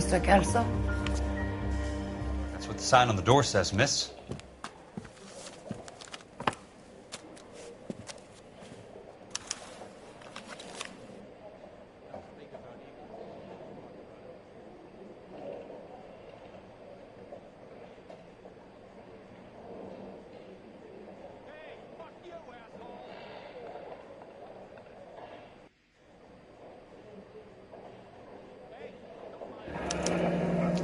Mr. Kelso? That's what the sign on the door says, miss.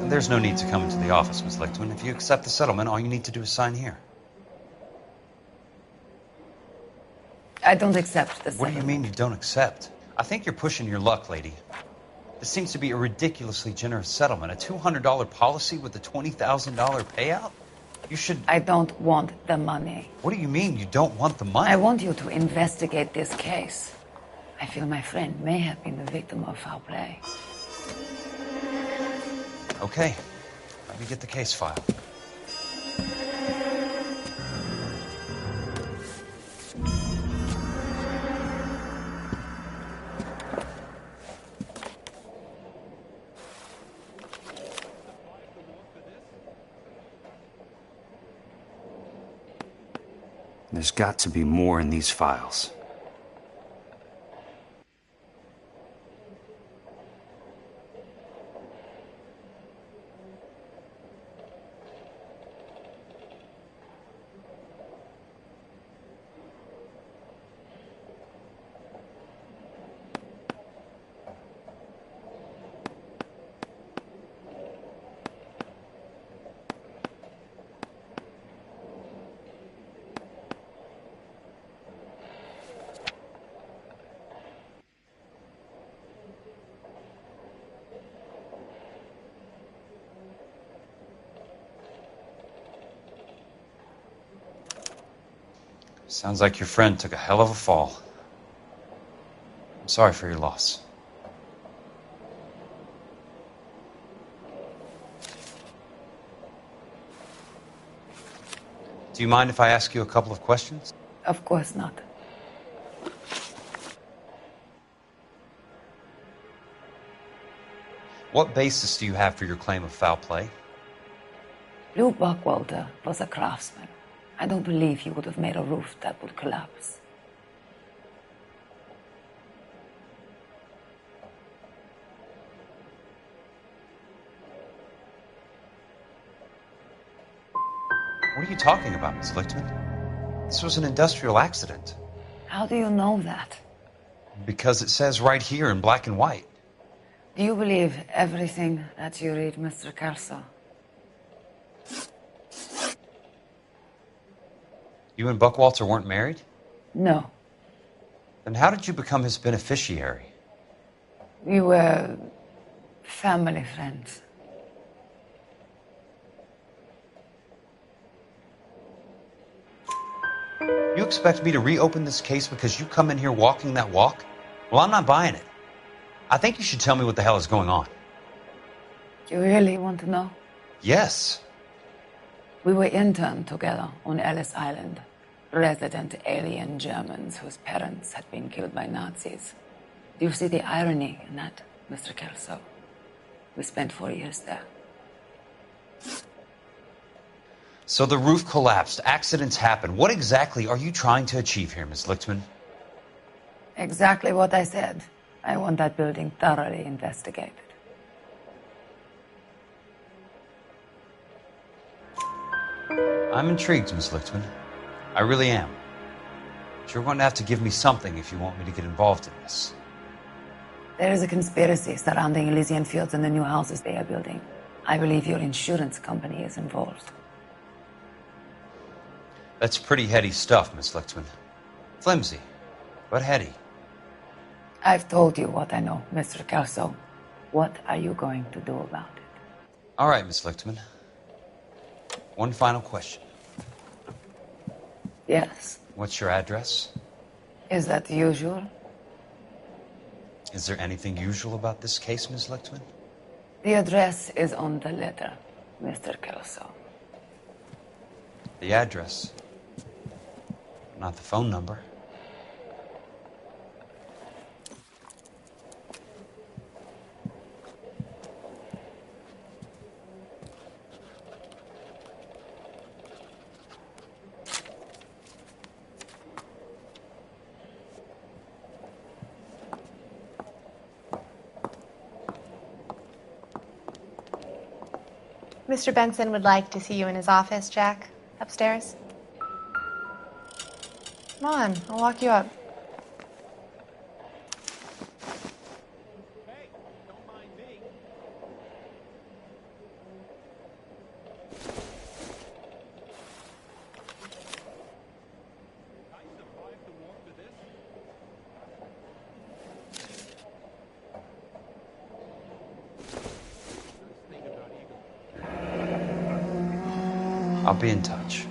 There's no need to come into the office, Miss Lichtman. If you accept the settlement, all you need to do is sign here. I don't accept the settlement. What do you mean you don't accept? I think you're pushing your luck, lady. This seems to be a ridiculously generous settlement. A $200 policy with a $20,000 payout? You should... I don't want the money. What do you mean you don't want the money? I want you to investigate this case. I feel my friend may have been the victim of foul play. Okay, let me get the case file. There's got to be more in these files. Sounds like your friend took a hell of a fall. I'm sorry for your loss. Do you mind if I ask you a couple of questions? Of course not. What basis do you have for your claim of foul play? Lou Buckwalter was a craftsman. I don't believe he would have made a roof that would collapse. What are you talking about, Miss Lichtman? This was an industrial accident. How do you know that? Because it says right here in black and white. Do you believe everything that you read, Mr. Kelso? You and Buckwalter weren't married? No. Then how did you become his beneficiary? We were family friends. You expect me to reopen this case because you come in here walking that walk? Well, I'm not buying it. I think you should tell me what the hell is going on. You really want to know? Yes. We were interned together on Ellis Island, resident alien Germans whose parents had been killed by Nazis. Do you see the irony in that, Mr. Kelso? We spent 4 years there. So the roof collapsed, accidents happen. What exactly are you trying to achieve here, Miss Lichtman? Exactly what I said. I want that building thoroughly investigated. I'm intrigued, Miss Lichtman. I really am. But you're going to have to give me something if you want me to get involved in this. There is a conspiracy surrounding Elysian Fields and the new houses they are building. I believe your insurance company is involved. That's pretty heady stuff, Miss Lichtman. Flimsy, but heady. I've told you what I know, Mr. Kelso. What are you going to do about it? All right, Miss Lichtman. One final question. Yes. What's your address? Is that usual? Is there anything usual about this case, Miss Lichtman? The address is on the letter, Mr. Kelso. The address, not the phone number. Mr. Benson would like to see you in his office, Jack. Upstairs. Come on, I'll walk you up. I'll be in touch.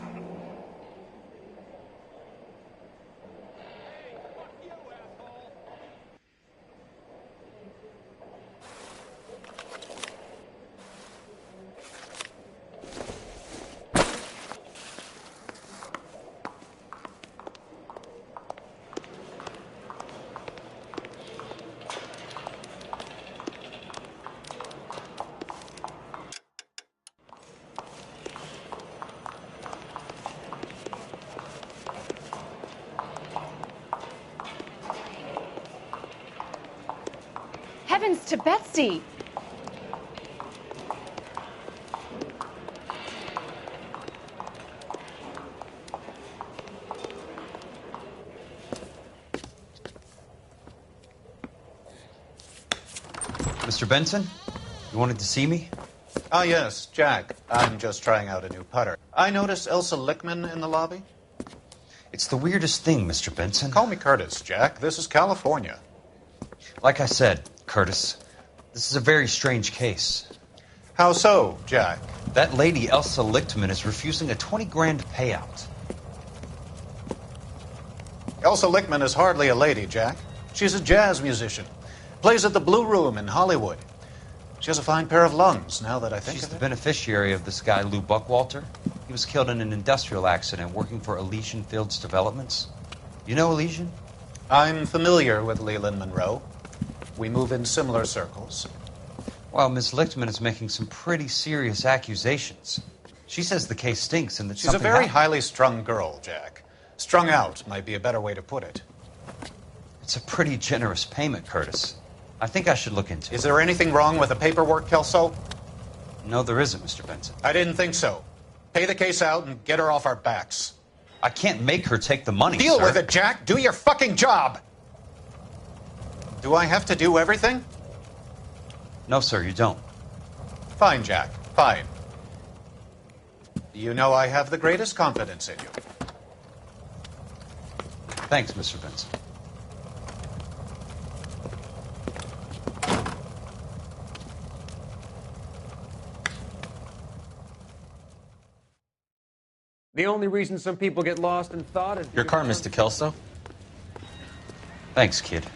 Heavens to Betsy! Mr. Benson, you wanted to see me? Ah, yes, Jack. I'm just trying out a new putter. I noticed Elsa Lickman in the lobby. It's the weirdest thing, Mr. Benson. Call me Curtis, Jack. This is California. Like I said, Curtis, this is a very strange case. How so, Jack? That lady, Elsa Lichtman, is refusing a 20 grand payout. Elsa Lickman is hardly a lady, Jack. She's a jazz musician. Plays at the Blue Room in Hollywood. She has a fine pair of lungs, now that I think She's of the it. beneficiary of this guy, Lou Buckwalter. He was killed in an industrial accident working for Elysian Fields Developments. You know Elysian? I'm familiar with Leland Monroe. We move in similar circles. Well, Ms. Lichtman is making some pretty serious accusations. She says the case stinks and that She's a something very happened. highly strung girl, Jack. Strung out might be a better way to put it. It's a pretty generous payment, Curtis. I think I should look into it. Is there anything wrong with the paperwork, Kelso? No, there isn't, Mr. Benson. I didn't think so. Pay the case out and get her off our backs. I can't make her take the money, Deal sir. with it, Jack. Do your fucking job. Do I have to do everything? No, sir, you don't. Fine, Jack. Fine. You know I have the greatest confidence in you. Thanks, Mr. Benson. The only reason some people get lost in thought is... Your car, Mr. Kelso. Thanks, kid.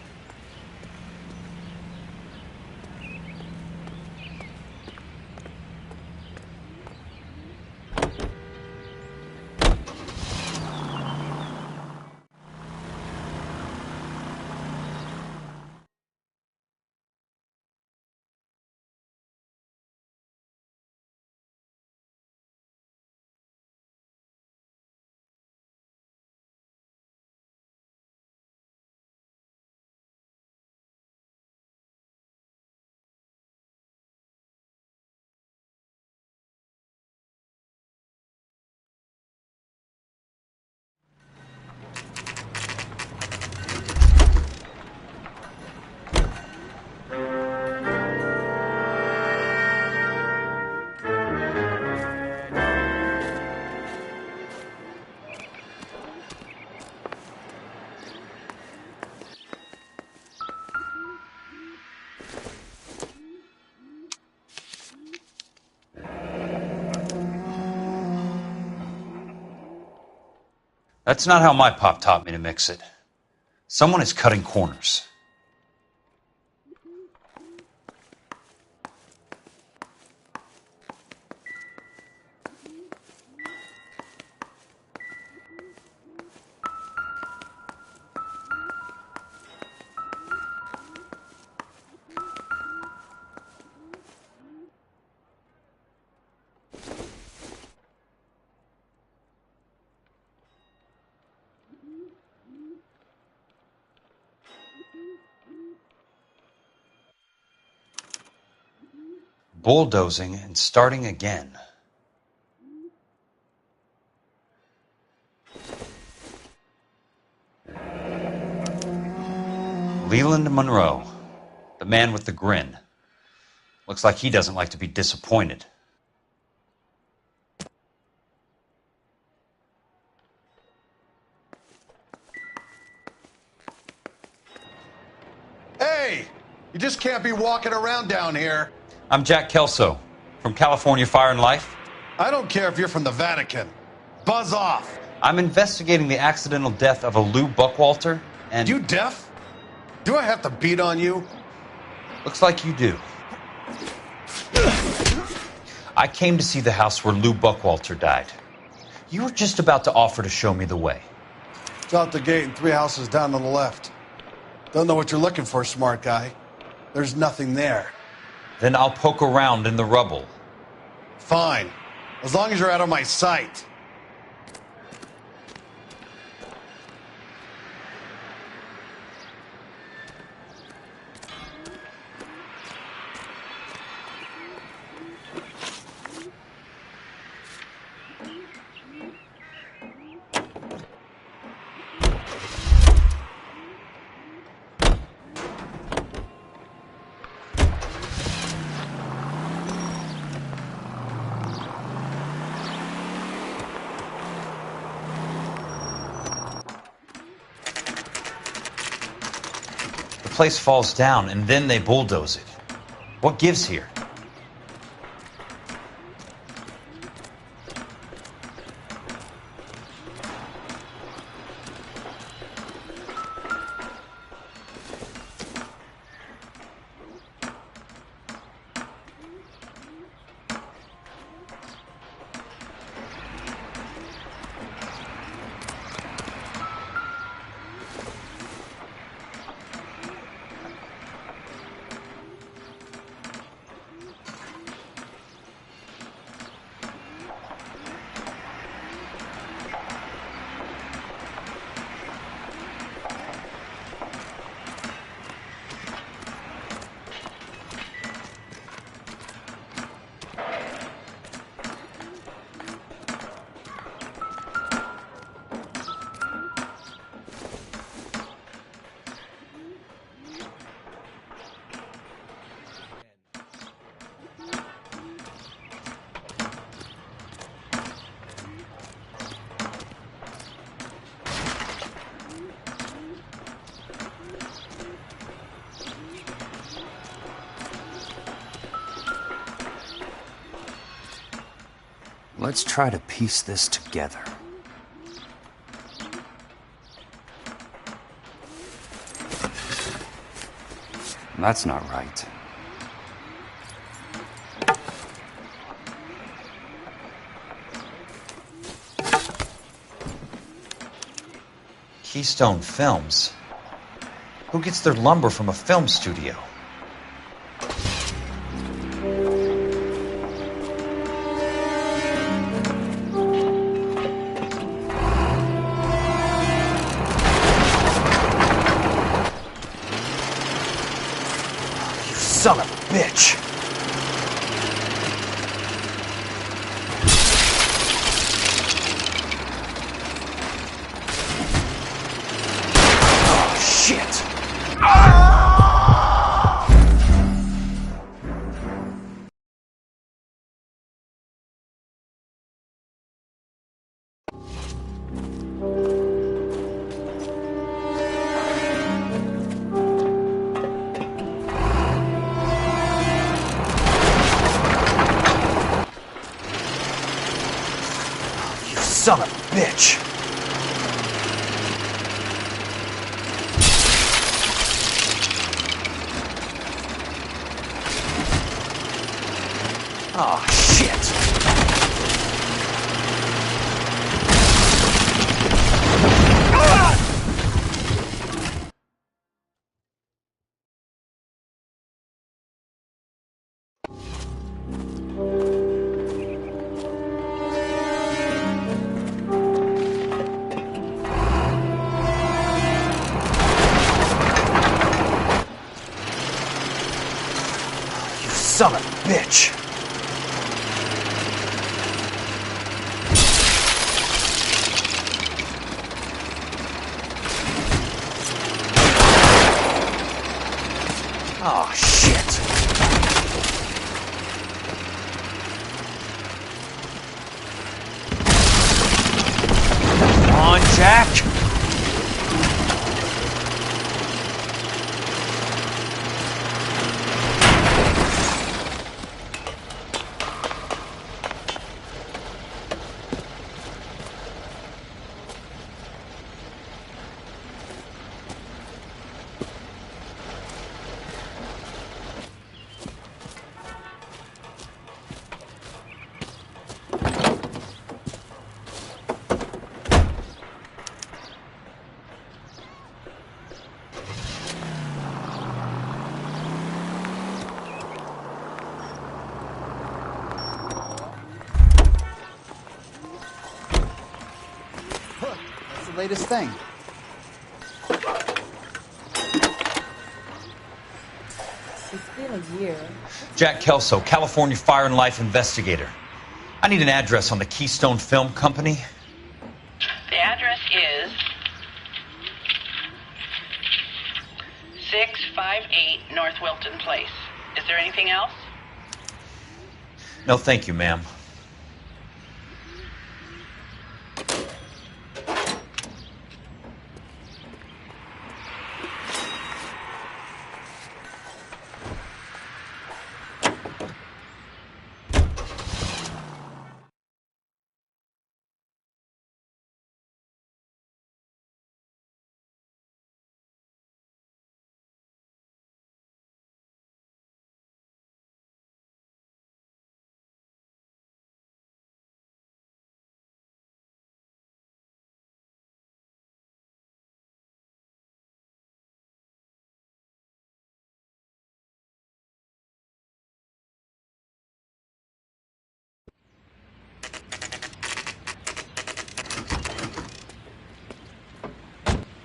That's not how my pop taught me to mix it. Someone is cutting corners. bulldozing and starting again. Leland Monroe, the man with the grin. Looks like he doesn't like to be disappointed. Hey! You just can't be walking around down here. I'm Jack Kelso, from California Fire and Life. I don't care if you're from the Vatican. Buzz off! I'm investigating the accidental death of a Lou Buckwalter, and... You deaf? Do I have to beat on you? Looks like you do. I came to see the house where Lou Buckwalter died. You were just about to offer to show me the way. It's out the gate and 3 houses down on the left. Don't know what you're looking for, smart guy. There's nothing there. Then I'll poke around in the rubble. Fine. As long as you're out of my sight. The place falls down, and then they bulldoze it. What gives here? Let's try to piece this together. That's not right. Keystone Films? Who gets their lumber from a film studio? Son of a bitch! Oh, shit! Son of a bitch! Oh, shit! Son of a bitch! bitch. Oh, shit. Come on, Jack. That's the latest thing. It's been a year. Jack Kelso, California Fire and Life investigator. I need an address on the Keystone Film Company. The address is 658 North Wilton Place. Is there anything else? No, thank you, ma'am.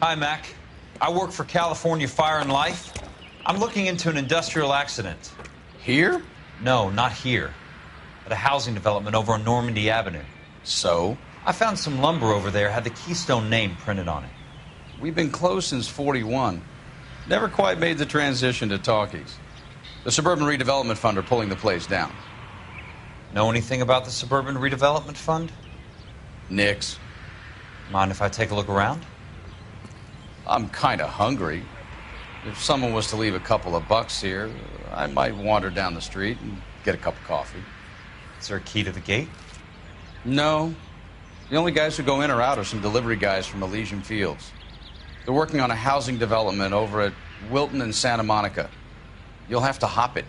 Hi, Mac. I work for California Fire and Life. I'm looking into an industrial accident. Here? No, not here. At a housing development over on Normandy Avenue. So? I found some lumber over there, had the Keystone name printed on it. We've been closed since '41. Never quite made the transition to talkies. The Suburban Redevelopment Fund are pulling the place down. Know anything about the Suburban Redevelopment Fund? Nix. Mind if I take a look around? I'm kind of hungry. If someone was to leave a couple of bucks here, I might wander down the street and get a cup of coffee. Is there a key to the gate? No. The only guys who go in or out are some delivery guys from Elysian Fields. They're working on a housing development over at Wilton and Santa Monica. You'll have to hop it.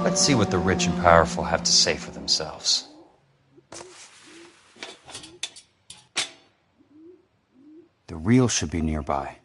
Let's see what the rich and powerful have to say for themselves. The reel should be nearby.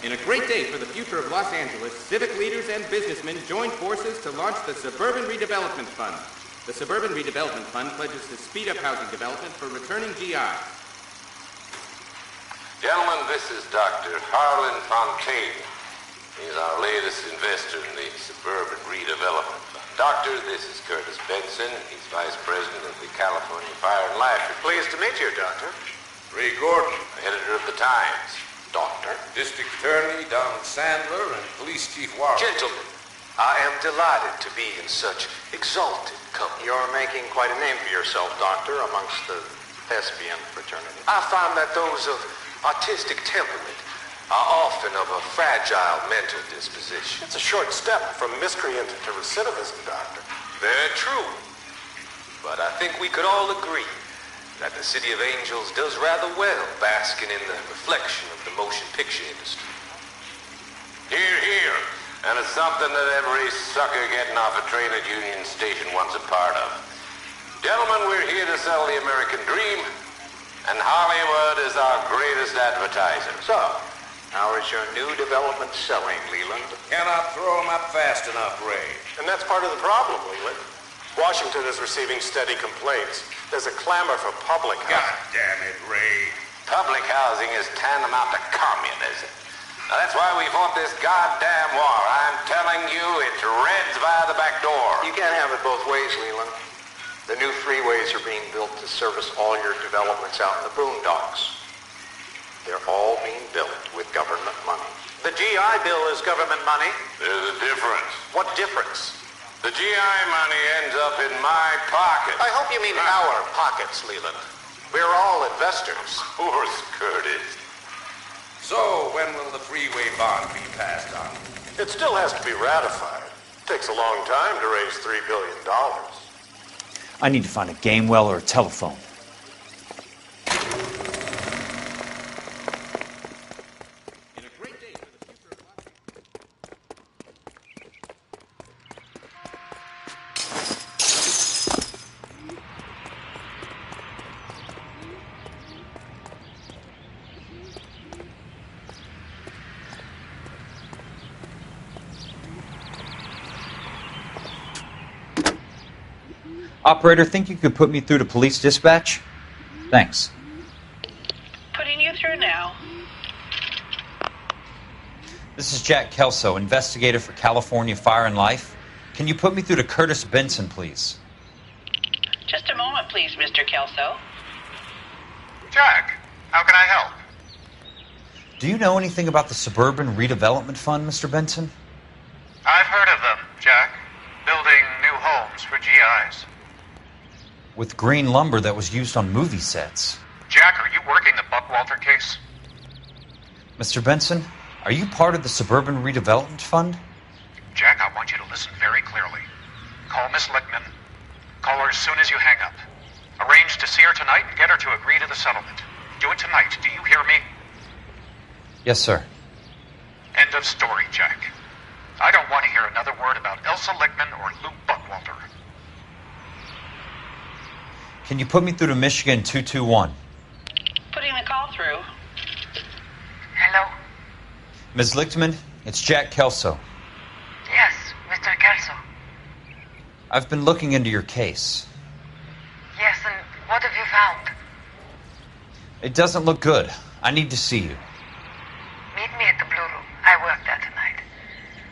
In a great day for the future of Los Angeles, civic leaders and businessmen joined forces to launch the Suburban Redevelopment Fund. The Suburban Redevelopment Fund pledges to speed up housing development for returning GIs. Gentlemen, this is Dr. Harlan Fontaine. He's our latest investor in the Suburban Redevelopment Fund. Doctor, this is Curtis Benson. He's Vice President of the California Fire and Life. Pleased to meet you, Doctor. Ray Gordon, editor of the Times. Doctor. District Attorney Donald Sandler and Police Chief Warren. Gentlemen, I am delighted to be in such exalted company. You're making quite a name for yourself, Doctor, amongst the thespian fraternity. I find that those of artistic temperament are often of a fragile mental disposition. It's a short step from miscreant to recidivism, Doctor. Very true. But I think we could all agree that the City of Angels does rather well basking in the reflection of the motion picture industry. Hear, hear. And it's something that every sucker getting off a train at Union Station wants a part of. Gentlemen, we're here to sell the American dream, and Hollywood is our greatest advertiser. So, how is your new development selling, Leland? Cannot throw them up fast enough, Ray. And that's part of the problem, Leland. Washington is receiving steady complaints. There's a clamor for public housing. God damn it, Ray. Public housing is tantamount to communism. Now, that's why we fought this goddamn war. I'm telling you, it's Reds via the back door. You can't have it both ways, Leland. The new freeways are being built to service all your developments out in the boondocks. They're all being built with government money. The GI Bill is government money. There's a difference. What difference? The GI money ends up in my pocket. I hope you mean our pockets, Leland. We're all investors. Of course, Curtis. So, when will the freeway bond be passed on? It still has to be ratified. It takes a long time to raise $3 billion. I need to find a game well or a telephone. Operator, think you could put me through to police dispatch? Thanks. Putting you through now. This is Jack Kelso, investigator for California Fire and Life. Can you put me through to Curtis Benson, please? Just a moment, please, Mr. Kelso. Jack, how can I help? Do you know anything about the Suburban Redevelopment Fund, Mr. Benson? I've heard of them, Jack. Building new homes for GIs. With green lumber that was used on movie sets. Jack, are you working the Buckwalter case? Mr. Benson, are you part of the Suburban Redevelopment Fund? Jack, I want you to listen very clearly. Call Miss Lickman. Call her as soon as you hang up. Arrange to see her tonight and get her to agree to the settlement. Do it tonight. Do you hear me? Yes, sir. End of story, Jack. I don't want to hear another word about Elsa Lickman or Lou Buckwalter. Can you put me through to Michigan 221? Putting the call through. Hello? Ms. Lichtman, it's Jack Kelso. Yes, Mr. Kelso. I've been looking into your case. Yes, and what have you found? It doesn't look good. I need to see you. Meet me at the Blue Room. I work there tonight.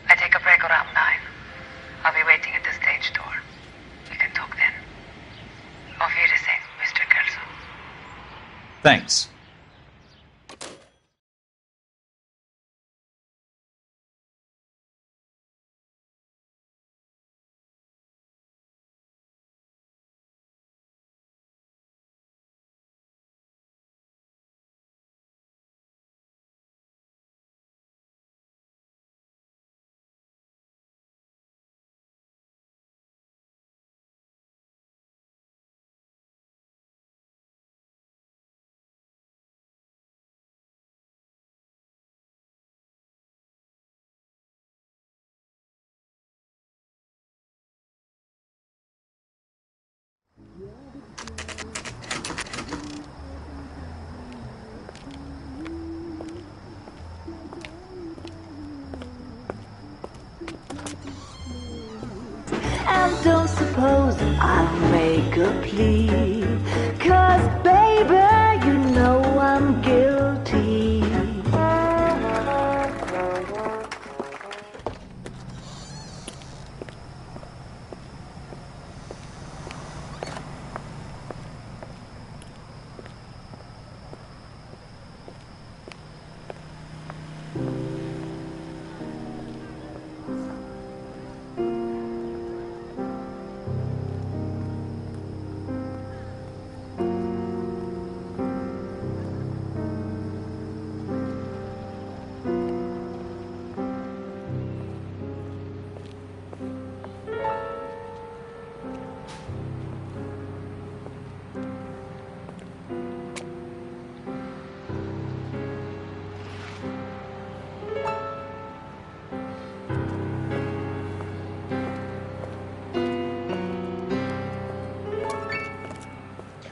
I take a break around 9. I'll be waiting at the stage door. We can talk then. Auf Wiedersehen, Mr. Kelso. Thanks. don't suppose I'll make a plea. 'Cause baby, you know I'm guilty.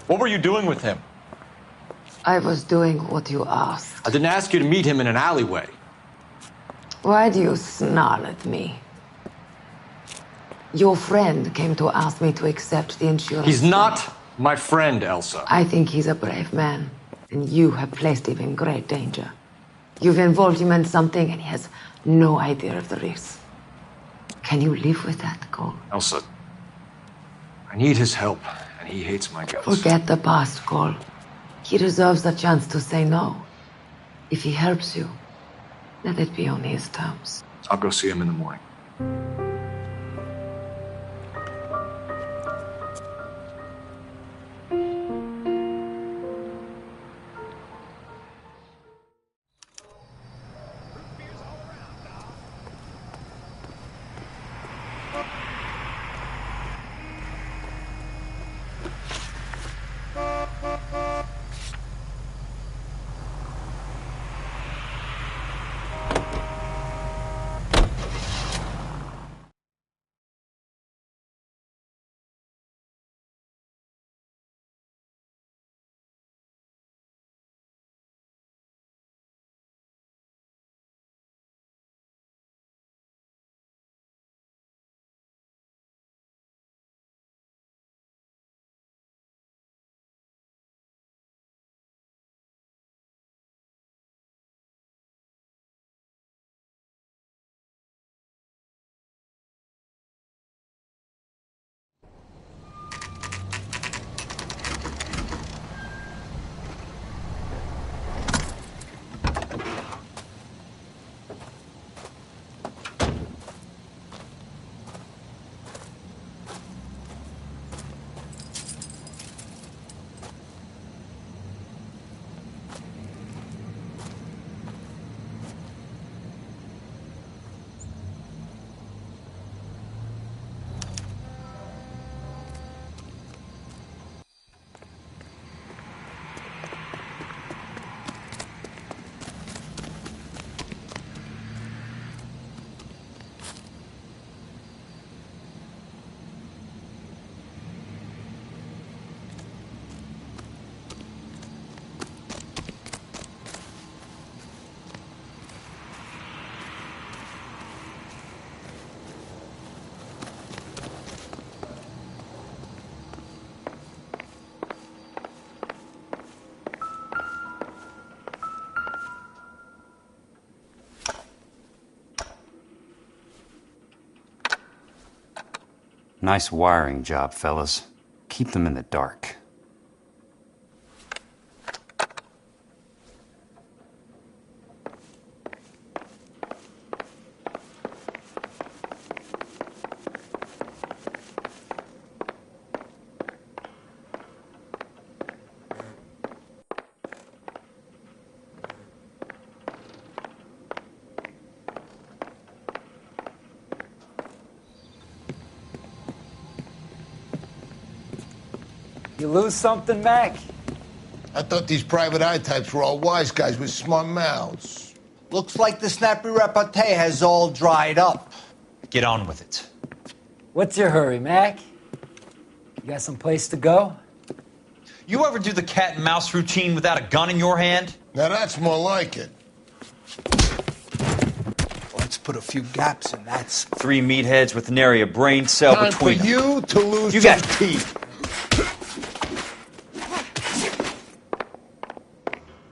What were you doing with him? I was doing what you asked. I didn't ask you to meet him in an alleyway. Why do you snarl at me? Your friend came to ask me to accept the insurance. He's not my friend, Elsa. I think he's a brave man, and you have placed him in great danger. You've involved him in something, and he has no idea of the risk. Can you live with that, Cole? Elsa, I need his help, and he hates my guts. Forget the past, Cole. He deserves a chance to say no. If he helps you, let it be on his terms. I'll go see him in the morning. Nice wiring job, fellas. Keep them in the dark. You lose something, Mac? I thought these private eye types were all wise guys with smart mouths. Looks like the snappy repartee has all dried up. Get on with it. What's your hurry, Mac? You got some place to go? You ever do the cat and mouse routine without a gun in your hand? Now that's more like it. Let's put a few gaps in, that's... 3 meatheads with nary a brain cell Time between for them. you to lose You some got- teeth.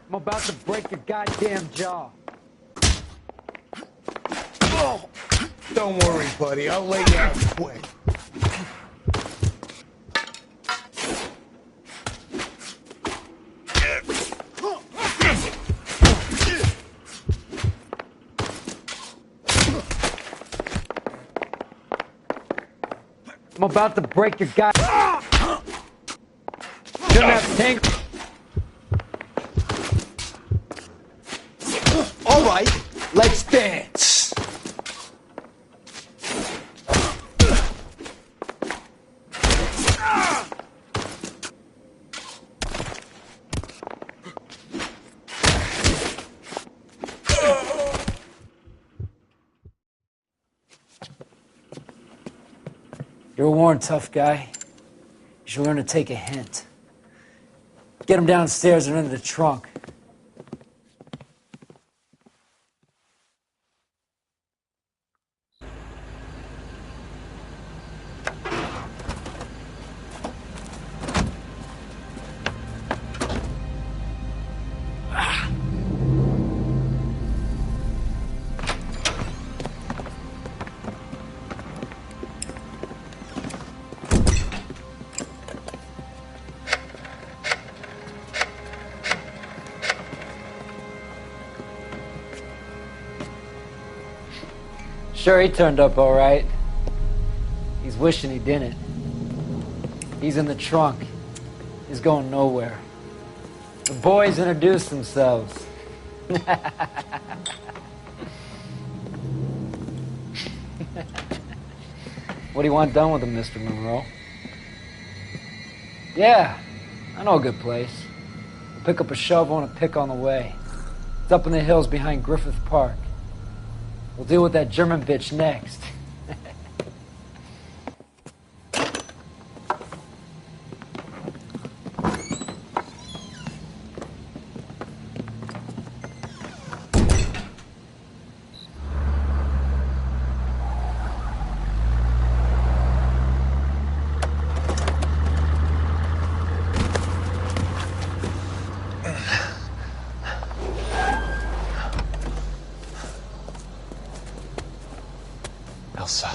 I'm about to break your goddamn jaw. Oh, don't worry, buddy. I'll lay you out quick. I'm about to break your god. Shouldn't have tank. All right, let's dance. You're a worn, tough guy. You should learn to take a hint. Get him downstairs and into the trunk. Sure, he turned up all right. He's wishing he didn't. He's in the trunk. He's going nowhere. The boys introduced themselves. What do you want done with him, Mr. Monroe? Yeah, I know a good place. We'll pick up a shovel and a pick on the way. It's up in the hills behind Griffith Park. We'll deal with that German bitch next. Elsa.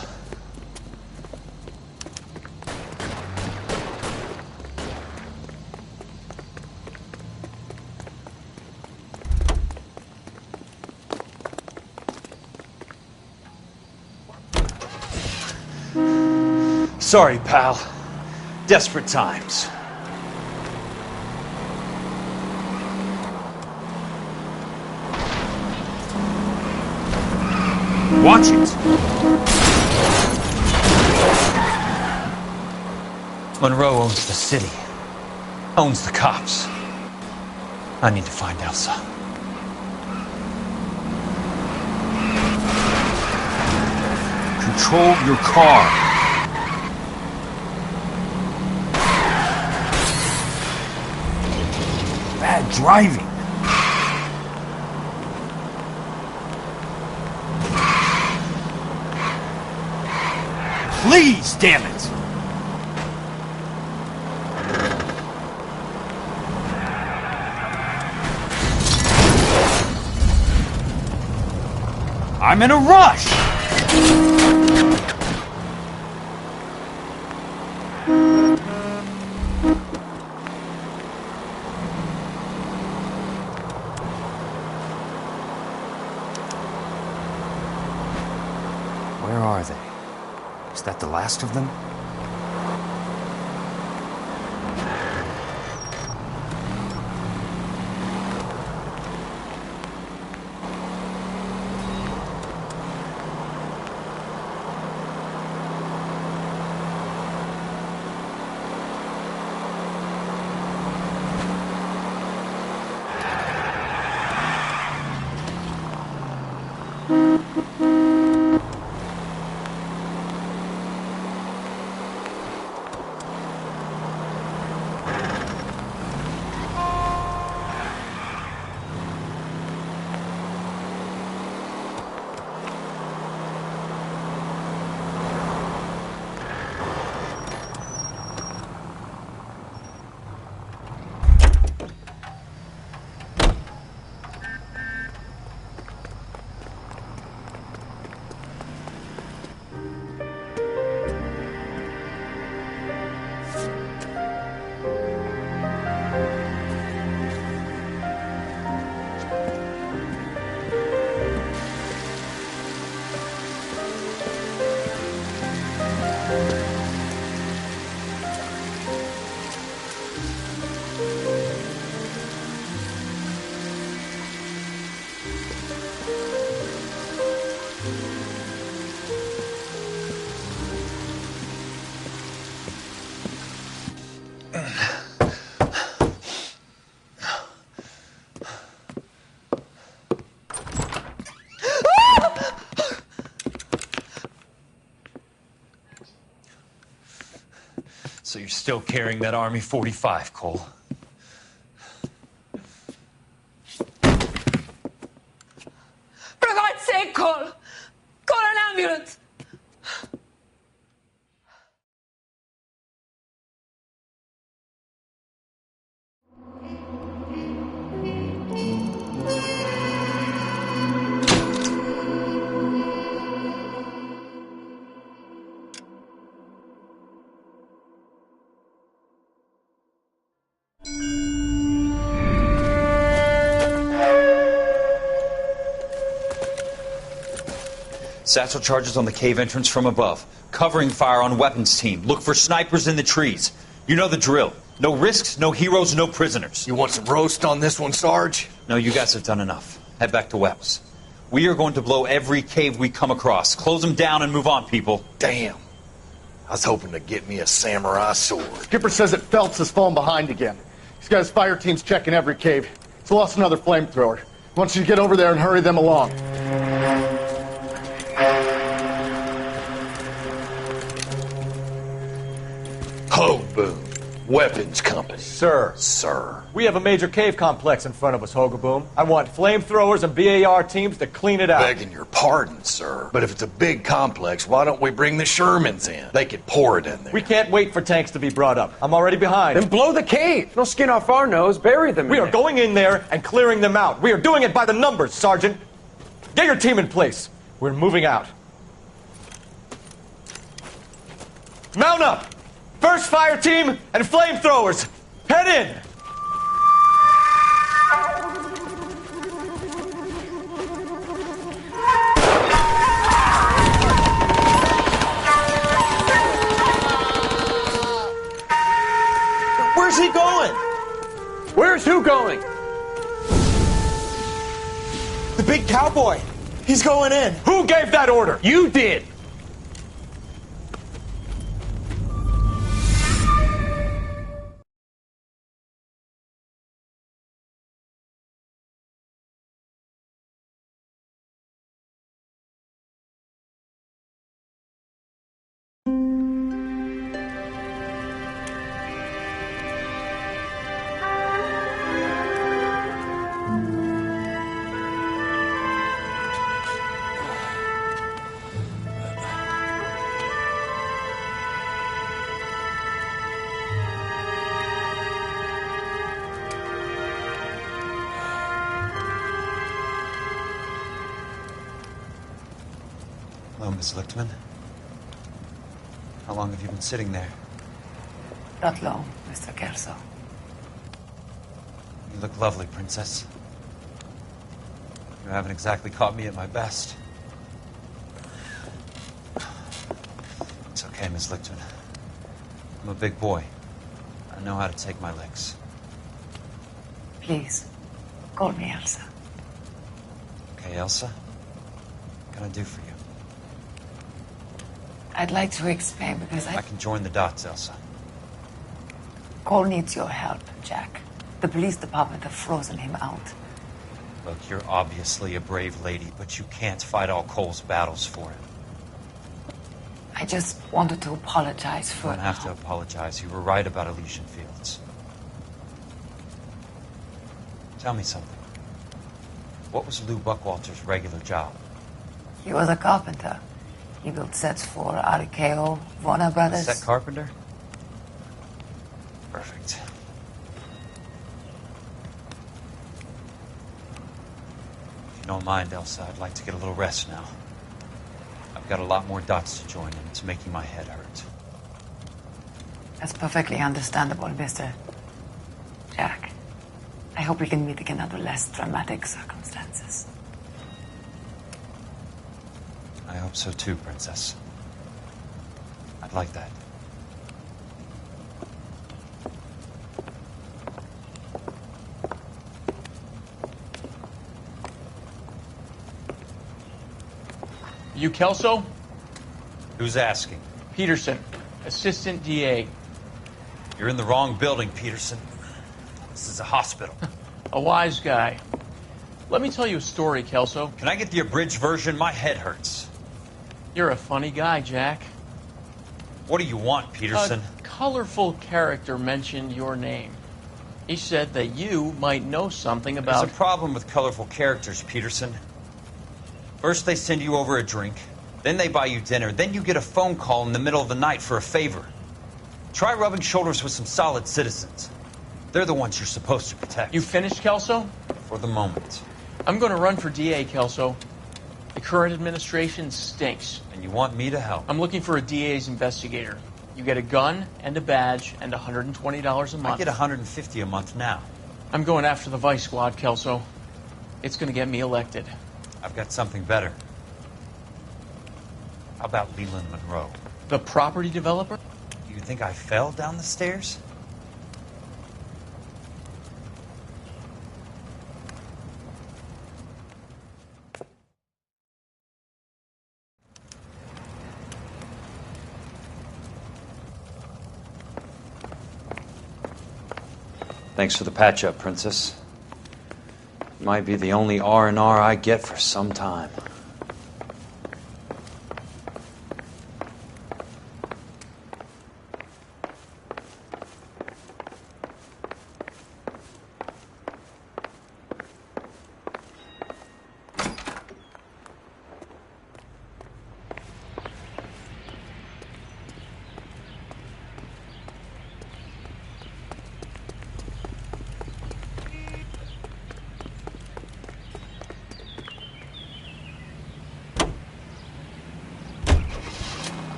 Sorry, pal. Desperate times. Watch it! Monroe owns the city. Owns the cops. I need to find Elsa. Control your car. Bad driving. Please, damn it! I'm in a rush! Where are they? Is that the last of them? So you're still carrying that Army 45, Cole? For God's sake, Cole! Call an ambulance! Satchel charges on the cave entrance from above. Covering fire on weapons team. Look for snipers in the trees. You know the drill. No risks, no heroes, no prisoners. You want some roast on this one, Sarge? No, you guys have done enough. Head back to Webb's. We are going to blow every cave we come across. Close them down and move on, people. Damn. I was hoping to get me a samurai sword. Skipper says that Phelps has fallen behind again. He's got his fire teams checking every cave. He's lost another flamethrower. He wants you to get over there and hurry them along. Hoboom. Weapons Company. Sir. Sir. We have a major cave complex in front of us, Hogaboom. I want flamethrowers and BAR teams to clean it out. Begging your pardon, sir. But if it's a big complex, why don't we bring the Shermans in? They could pour it in there. We can't wait for tanks to be brought up. I'm already behind. Then blow the cave. No skin off our nose. Bury them. We are going in there and clearing them out. We are doing it by the numbers, Sergeant. Get your team in place. We're moving out. Mount up! First fire team and flamethrowers! Head in! Where's he going? Where's who going? The big cowboy. He's going in. Who gave that order? You did. Hello, Miss Lichtman. How long have you been sitting there? Not long, Mr. Kelso. You look lovely, Princess. You haven't exactly caught me at my best. It's okay, Miss Lichtman. I'm a big boy. I know how to take my licks. Please, call me Elsa. Okay, Elsa? What can I do for you? I'd like to explain because I can join the dots, Elsa. Cole needs your help, Jack. The police department have frozen him out. Look, you're obviously a brave lady, but you can't fight all Cole's battles for him. I just wanted to apologize for... You don't have to apologize. You were right about Elysian Fields. Tell me something. What was Lou Buckwalter's regular job? He was a carpenter. He built sets for RKO, Warner Brothers. Set carpenter? Perfect. If you don't mind, Elsa, I'd like to get a little rest now. I've got a lot more dots to join, and it's making my head hurt. That's perfectly understandable, Mr. Jack. I hope we can meet again under less dramatic circumstances. I hope so too, Princess. I'd like that. You Kelso? Who's asking? Peterson, Assistant DA. You're in the wrong building, Peterson. This is a hospital. A wise guy. Let me tell you a story, Kelso. Can I get the abridged version? My head hurts. You're a funny guy, Jack. What do you want, Peterson? A colorful character mentioned your name. He said that you might know something about... There's a problem with colorful characters, Peterson. First they send you over a drink, then they buy you dinner, then you get a phone call in the middle of the night for a favor. Try rubbing shoulders with some solid citizens. They're the ones you're supposed to protect. You finished, Kelso? For the moment. I'm going to run for DA, Kelso. The current administration stinks. And you want me to help? I'm looking for a DA's investigator. You get a gun and a badge and $120 a month. I get $150 a month now. I'm going after the Vice Squad, Kelso. It's going to get me elected. I've got something better. How about Leland Monroe? The property developer? You think I fell down the stairs? Thanks for the patch-up, Princess. Might be the only R&R I get for some time.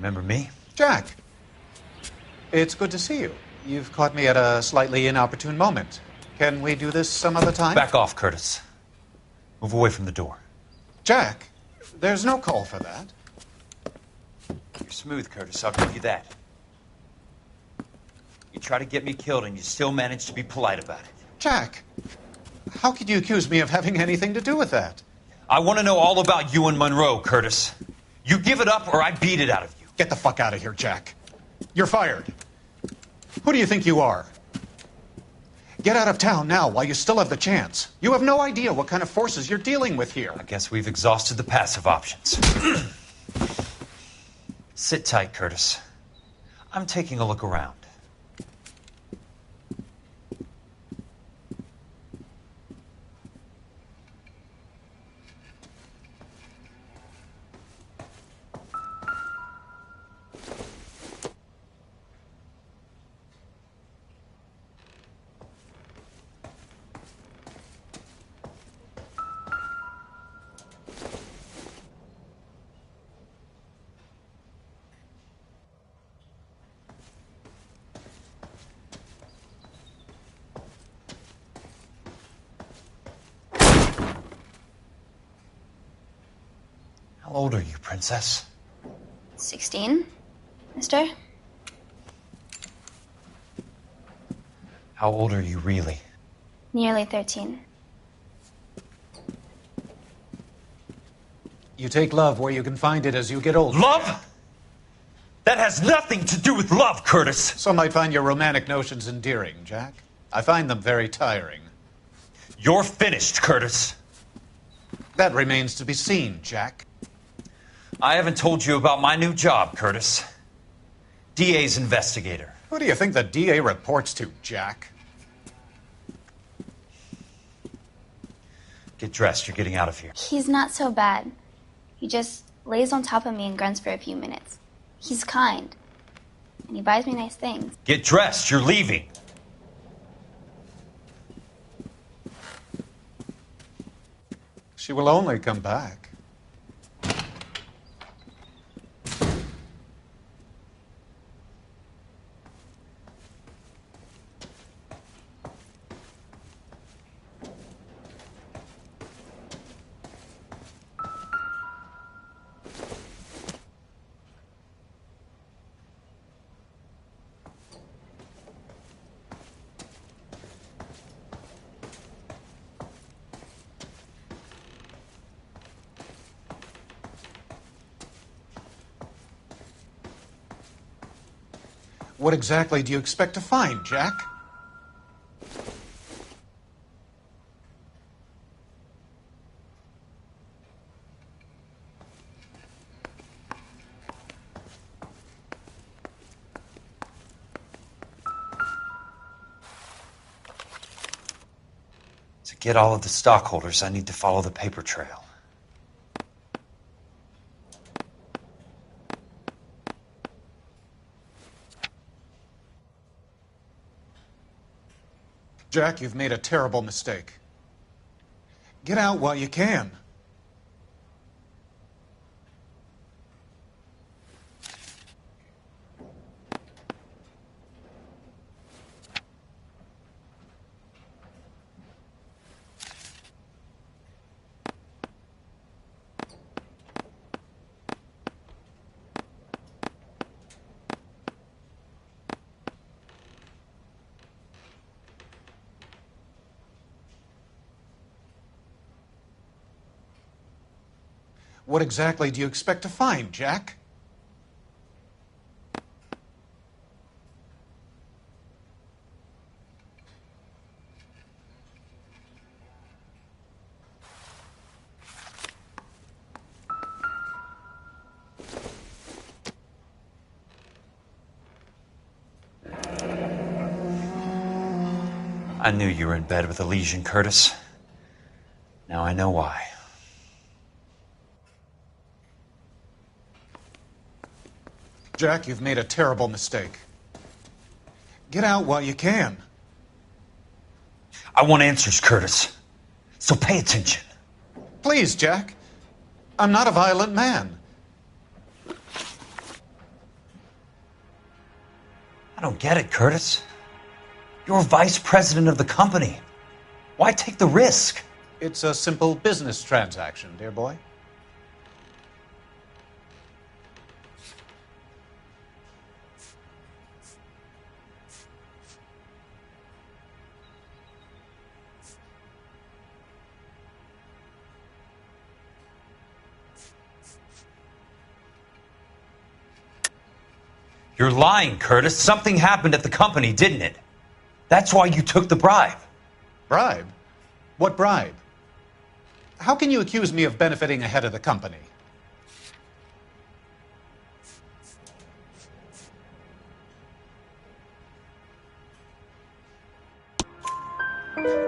Remember me? Jack, it's good to see you. You've caught me at a slightly inopportune moment. Can we do this some other time? Back off, Curtis. Move away from the door. Jack, there's no call for that. You're smooth, Curtis. I'll give you that. You try to get me killed and you still manage to be polite about it. Jack, how could you accuse me of having anything to do with that? I want to know all about you and Monroe, Curtis. You give it up or I beat it out of you. Get the fuck out of here, Jack. You're fired. Who do you think you are? Get out of town now while you still have the chance. You have no idea what kind of forces you're dealing with here. I guess we've exhausted the passive options. Sit tight, Curtis. I'm taking a look around. old are you, Princess? 16, mister? How old are you really? Nearly 13. You take love where you can find it as you get older. Love? That has nothing to do with love, Curtis. Some might find your romantic notions endearing, Jack. I find them very tiring. You're finished, Curtis. That remains to be seen, Jack. I haven't told you about my new job, Curtis. DA's investigator. Who do you think the DA reports to, Jack? Get dressed. You're getting out of here. He's not so bad. He just lays on top of me and grunts for a few minutes. He's kind. And he buys me nice things. Get dressed. You're leaving. She will only come back. What exactly do you expect to find, Jack? To get all of the stockholders, I need to follow the paper trail. Jack, you've made a terrible mistake. Get out while you can. What exactly do you expect to find, Jack? I knew you were in bed with Elysian, Curtis. Now I know why. Jack, you've made a terrible mistake. Get out while you can. I want answers, Curtis. So pay attention. Please, Jack. I'm not a violent man. I don't get it, Curtis. You're vice president of the company. Why take the risk? It's a simple business transaction, dear boy. You're lying, Curtis. Something happened at the company, didn't it? That's why you took the bribe. Bribe? What bribe? How can you accuse me of benefiting ahead of the company?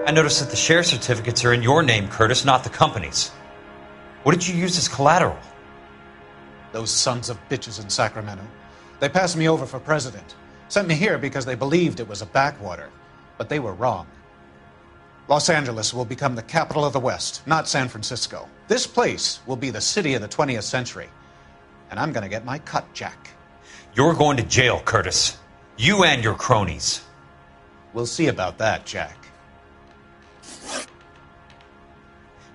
I noticed that the share certificates are in your name, Curtis, not the company's. What did you use as collateral? Those sons of bitches in Sacramento. They passed me over for president. Sent me here because they believed it was a backwater. But they were wrong. Los Angeles will become the capital of the West, not San Francisco. This place will be the city of the 20th century. And I'm going to get my cut, Jack. You're going to jail, Curtis. You and your cronies. We'll see about that, Jack.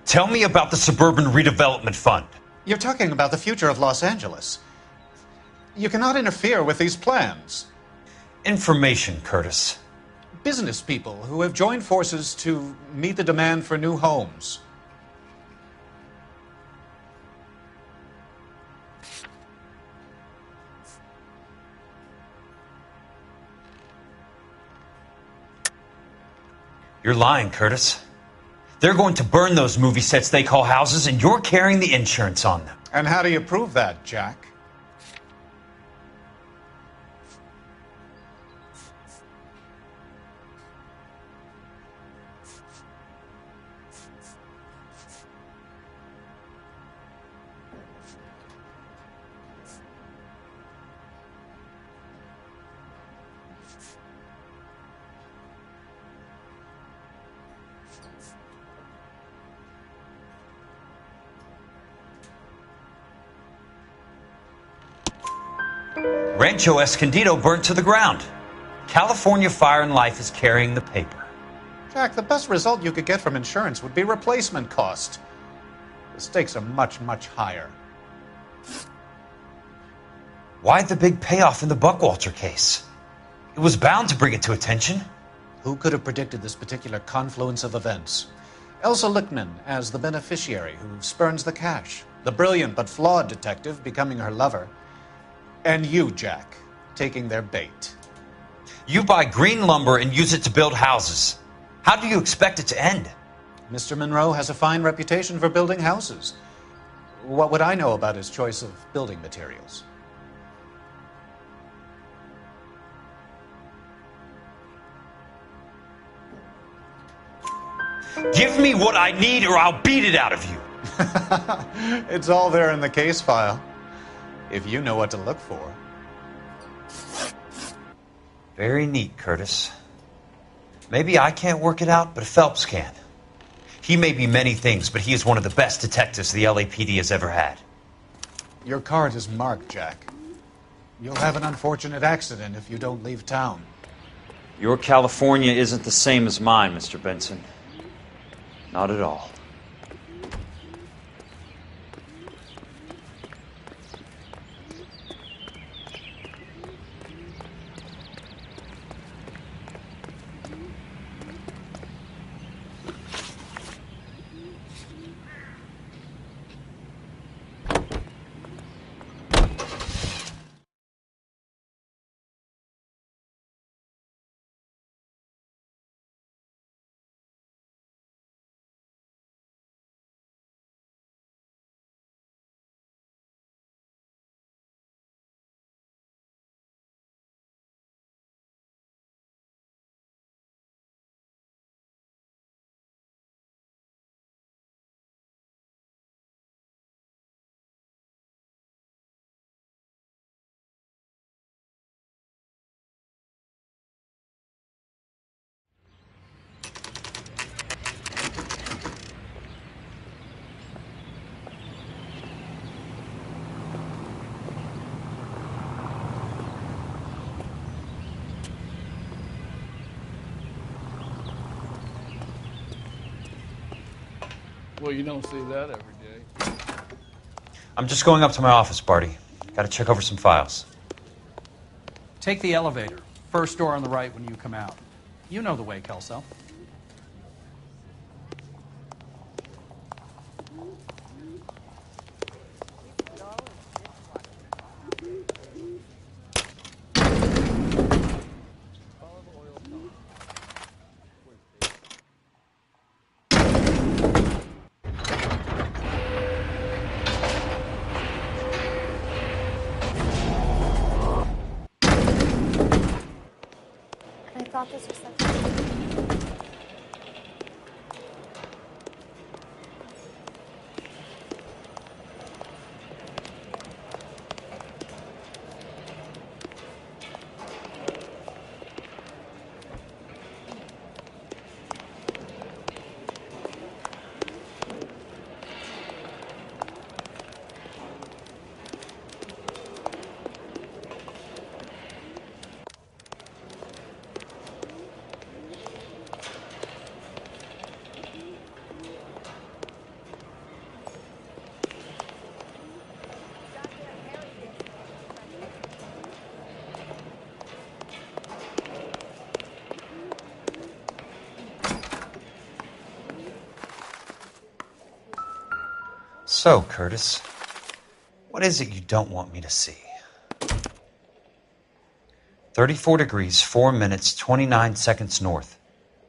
Tell me about the Suburban Redevelopment Fund. You're talking about the future of Los Angeles. You cannot interfere with these plans. Information, Curtis. Business people who have joined forces to meet the demand for new homes. You're lying, Curtis. They're going to burn those movie sets they call houses, and you're carrying the insurance on them. And how do you prove that, Jack? Rancho Escondido burnt to the ground. California Fire and Life is carrying the paper. Jack, the best result you could get from insurance would be replacement cost. The stakes are much, much higher. Why the big payoff in the Buckwalter case? It was bound to bring it to attention. Who could have predicted this particular confluence of events? Elsa Lichtman as the beneficiary who spurns the cash. The brilliant but flawed detective becoming her lover. And you, Jack, taking their bait. You buy green lumber and use it to build houses. How do you expect it to end? Mr. Monroe has a fine reputation for building houses. What would I know about his choice of building materials? Give me what I need or I'll beat it out of you. It's all there in the case file. If you know what to look for. Very neat, Curtis. Maybe I can't work it out, but Phelps can. He may be many things, but he is one of the best detectives the LAPD has ever had. Your card is marked, Jack. You'll have an unfortunate accident if you don't leave town. Your California isn't the same as mine, Mr. Benson. Not at all. Well, you don't see that every day. I'm just going up to my office, Barty. Gotta check over some files. Take the elevator. First door on the right when you come out. You know the way, Kelso. I thought this was like... So, Curtis, what is it you don't want me to see? 34 degrees, 4 minutes, 29 seconds north.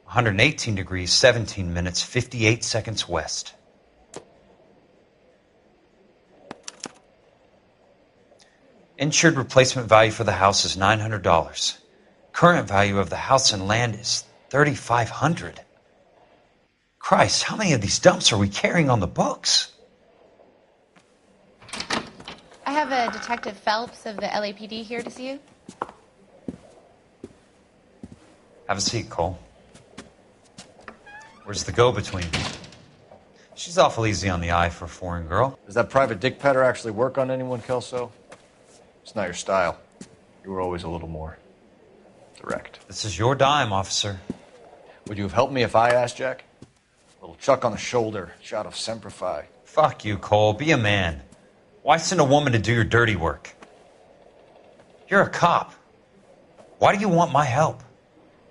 118 degrees, 17 minutes, 58 seconds west. Insured replacement value for the house is $900. Current value of the house and land is $3,500. Christ, how many of these dumps are we carrying on the books? I have a Detective Phelps of the LAPD here to see you. Have a seat, Cole. Where's the go-between? She's awful easy on the eye for a foreign girl. Does that private dick petter actually work on anyone, Kelso? It's not your style. You were always a little more direct. This is your dime, officer. Would you have helped me if I asked, Jack? A little chuck on the shoulder, shot of Semper Fi. Fuck you, Cole. Be a man. Why send a woman to do your dirty work? You're a cop. Why do you want my help?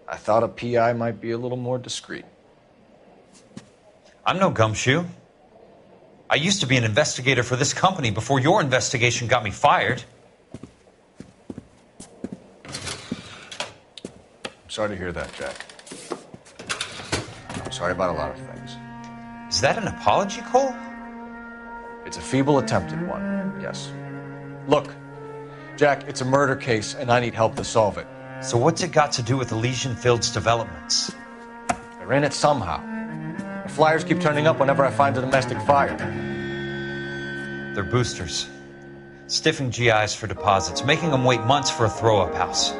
I thought a PI might be a little more discreet. I'm no gumshoe. I used to be an investigator for this company before your investigation got me fired. I'm sorry to hear that, Jack. I'm sorry about a lot of things. Is that an apology, Cole? It's a feeble attempt at one, yes. Look, Jack, it's a murder case, and I need help to solve it. So what's it got to do with Elysian Fields developments? They're in it somehow. The flyers keep turning up whenever I find a domestic fire. They're boosters. Stiffing GIs for deposits, making them wait months for a throw-up house.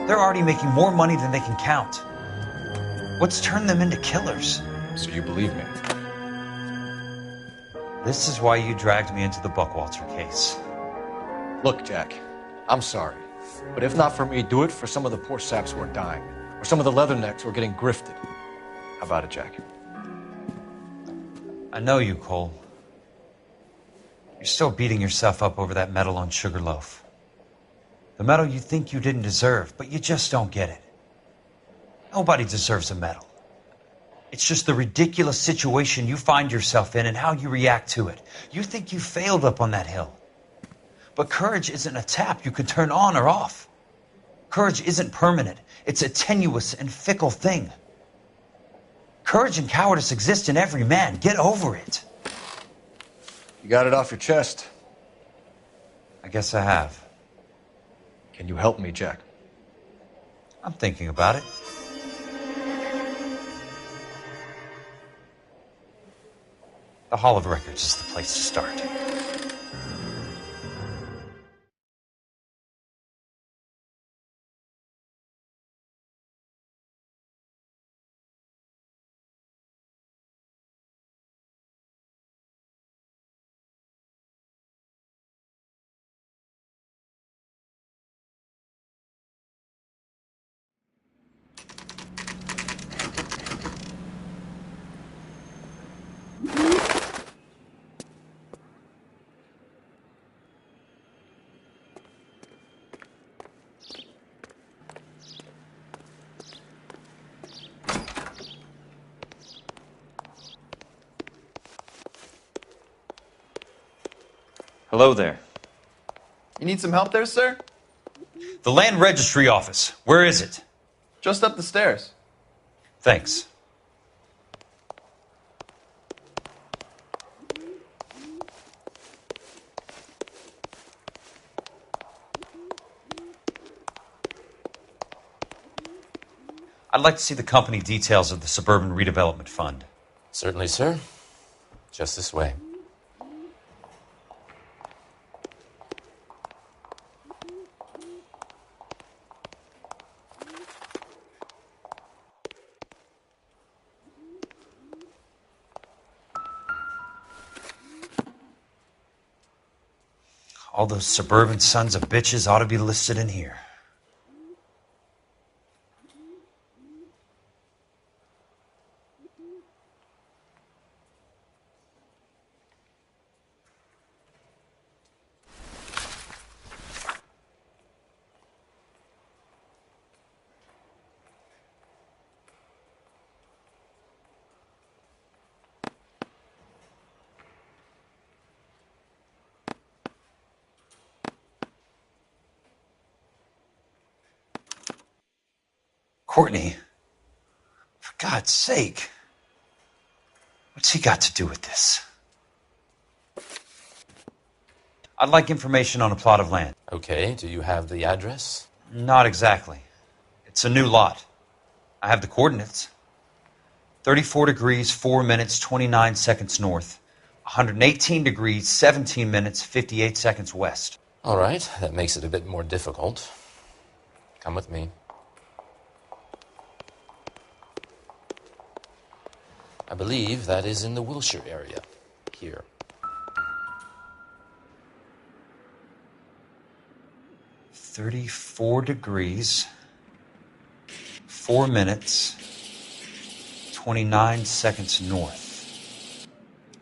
They're already making more money than they can count. What's turned them into killers? So you believe me? This is why you dragged me into the Buckwalter case. Look, Jack, I'm sorry. But if not for me, do it for some of the poor saps who are dying. Or some of the leathernecks who are getting grifted. How about it, Jack? I know you, Cole. You're still beating yourself up over that medal on Sugarloaf. The medal you think you didn't deserve, but you just don't get it. Nobody deserves a medal. It's just the ridiculous situation you find yourself in and how you react to it. You think you failed up on that hill. But courage isn't a tap you can turn on or off. Courage isn't permanent. It's a tenuous and fickle thing. Courage and cowardice exist in every man. Get over it. You got it off your chest. I guess I have. Can you help me, Jack? I'm thinking about it. The Hall of Records is the place to start. Hello there. You need some help there, sir? The Land Registry Office. Where is it? Just up the stairs. Thanks. I'd like to see the company details of the Suburban Redevelopment Fund. Certainly, sir. Just this way. All those suburban sons of bitches ought to be listed in here. Courtney, for God's sake, what's he got to do with this? I'd like information on a plot of land. Okay, do you have the address? Not exactly. It's a new lot. I have the coordinates. 34 degrees, 4 minutes, 29 seconds north. 118 degrees, 17 minutes, 58 seconds west. All right, that makes it a bit more difficult. Come with me. I believe that is in the Wilshire area. Here. 34 degrees, 4 minutes, 29 seconds north.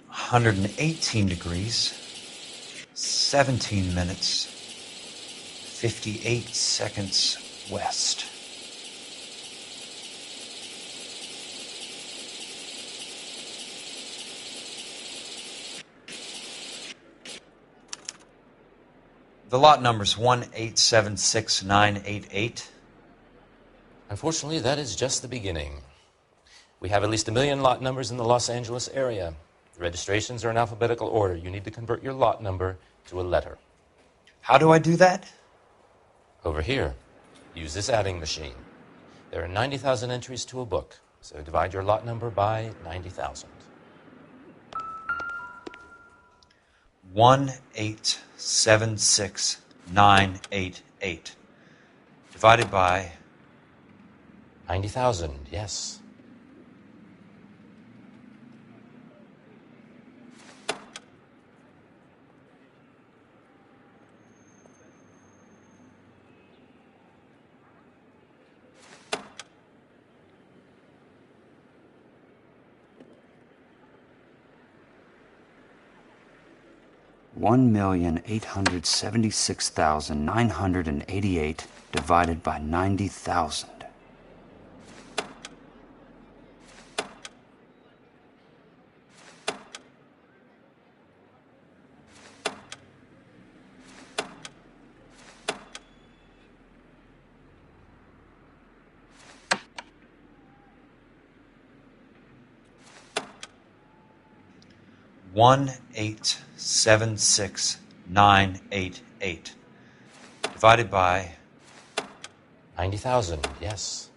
118 degrees, 17 minutes, 58 seconds west. The lot number's 1876988. Unfortunately, that is just the beginning. We have at least 1 million lot numbers in the Los Angeles area. The registrations are in alphabetical order. You need to convert your lot number to a letter. How do I do that? Over here. Use this adding machine. There are 90,000 entries to a book, so divide your lot number by 90,000. 1876988 divided by 90,000, yes. $1,876,988 divided by 90,000. $1,876,988 divided by 90,000, yes.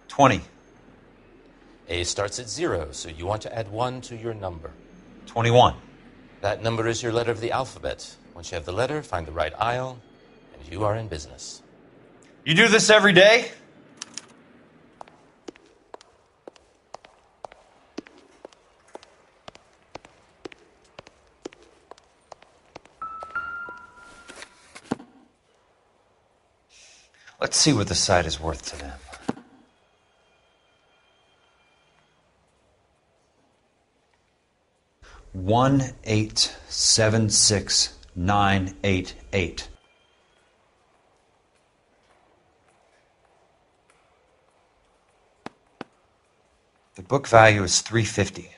$20. A starts at 0, so you want to add 1 to your number. 21. That number is your letter of the alphabet. Once you have the letter, find the right aisle, and you are in business. You do this every day? Let's see what the site is worth to them. $1,876,988. The book value is $350.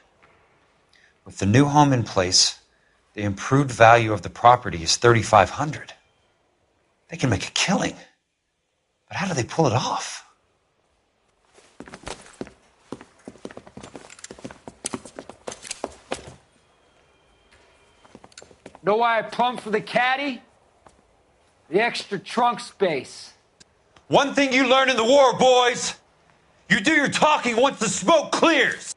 With the new home in place, the improved value of the property is $3,500. They can make a killing. But how do they pull it off? Know why I plumbed for the caddy? The extra trunk space. One thing you learn in the war, boys, you do your talking once the smoke clears.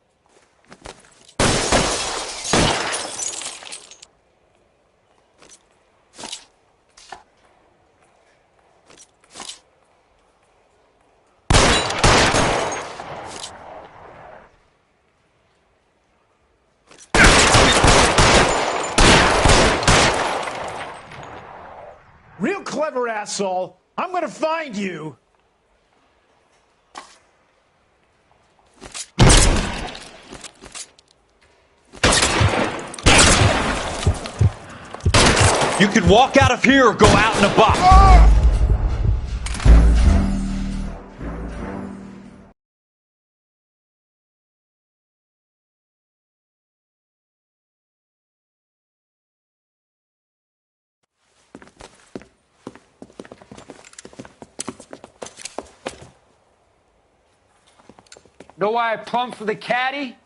Real clever, asshole. I'm gonna find you. You could walk out of here or go out in a box. Know why I plumbed for the caddy?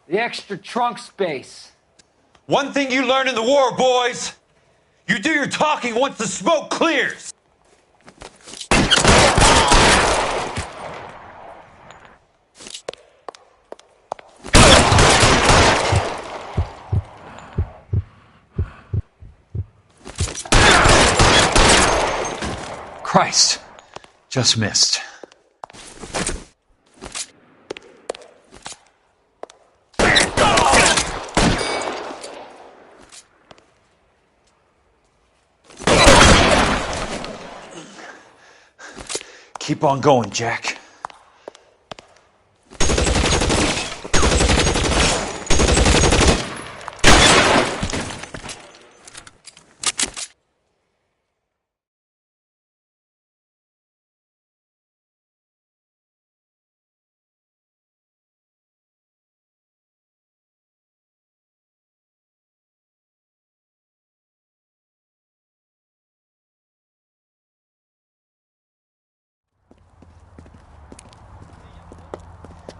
The extra trunk space. One thing you learn in the war, boys. You do your talking once the smoke clears. Christ. Just missed. Keep on going, Jack.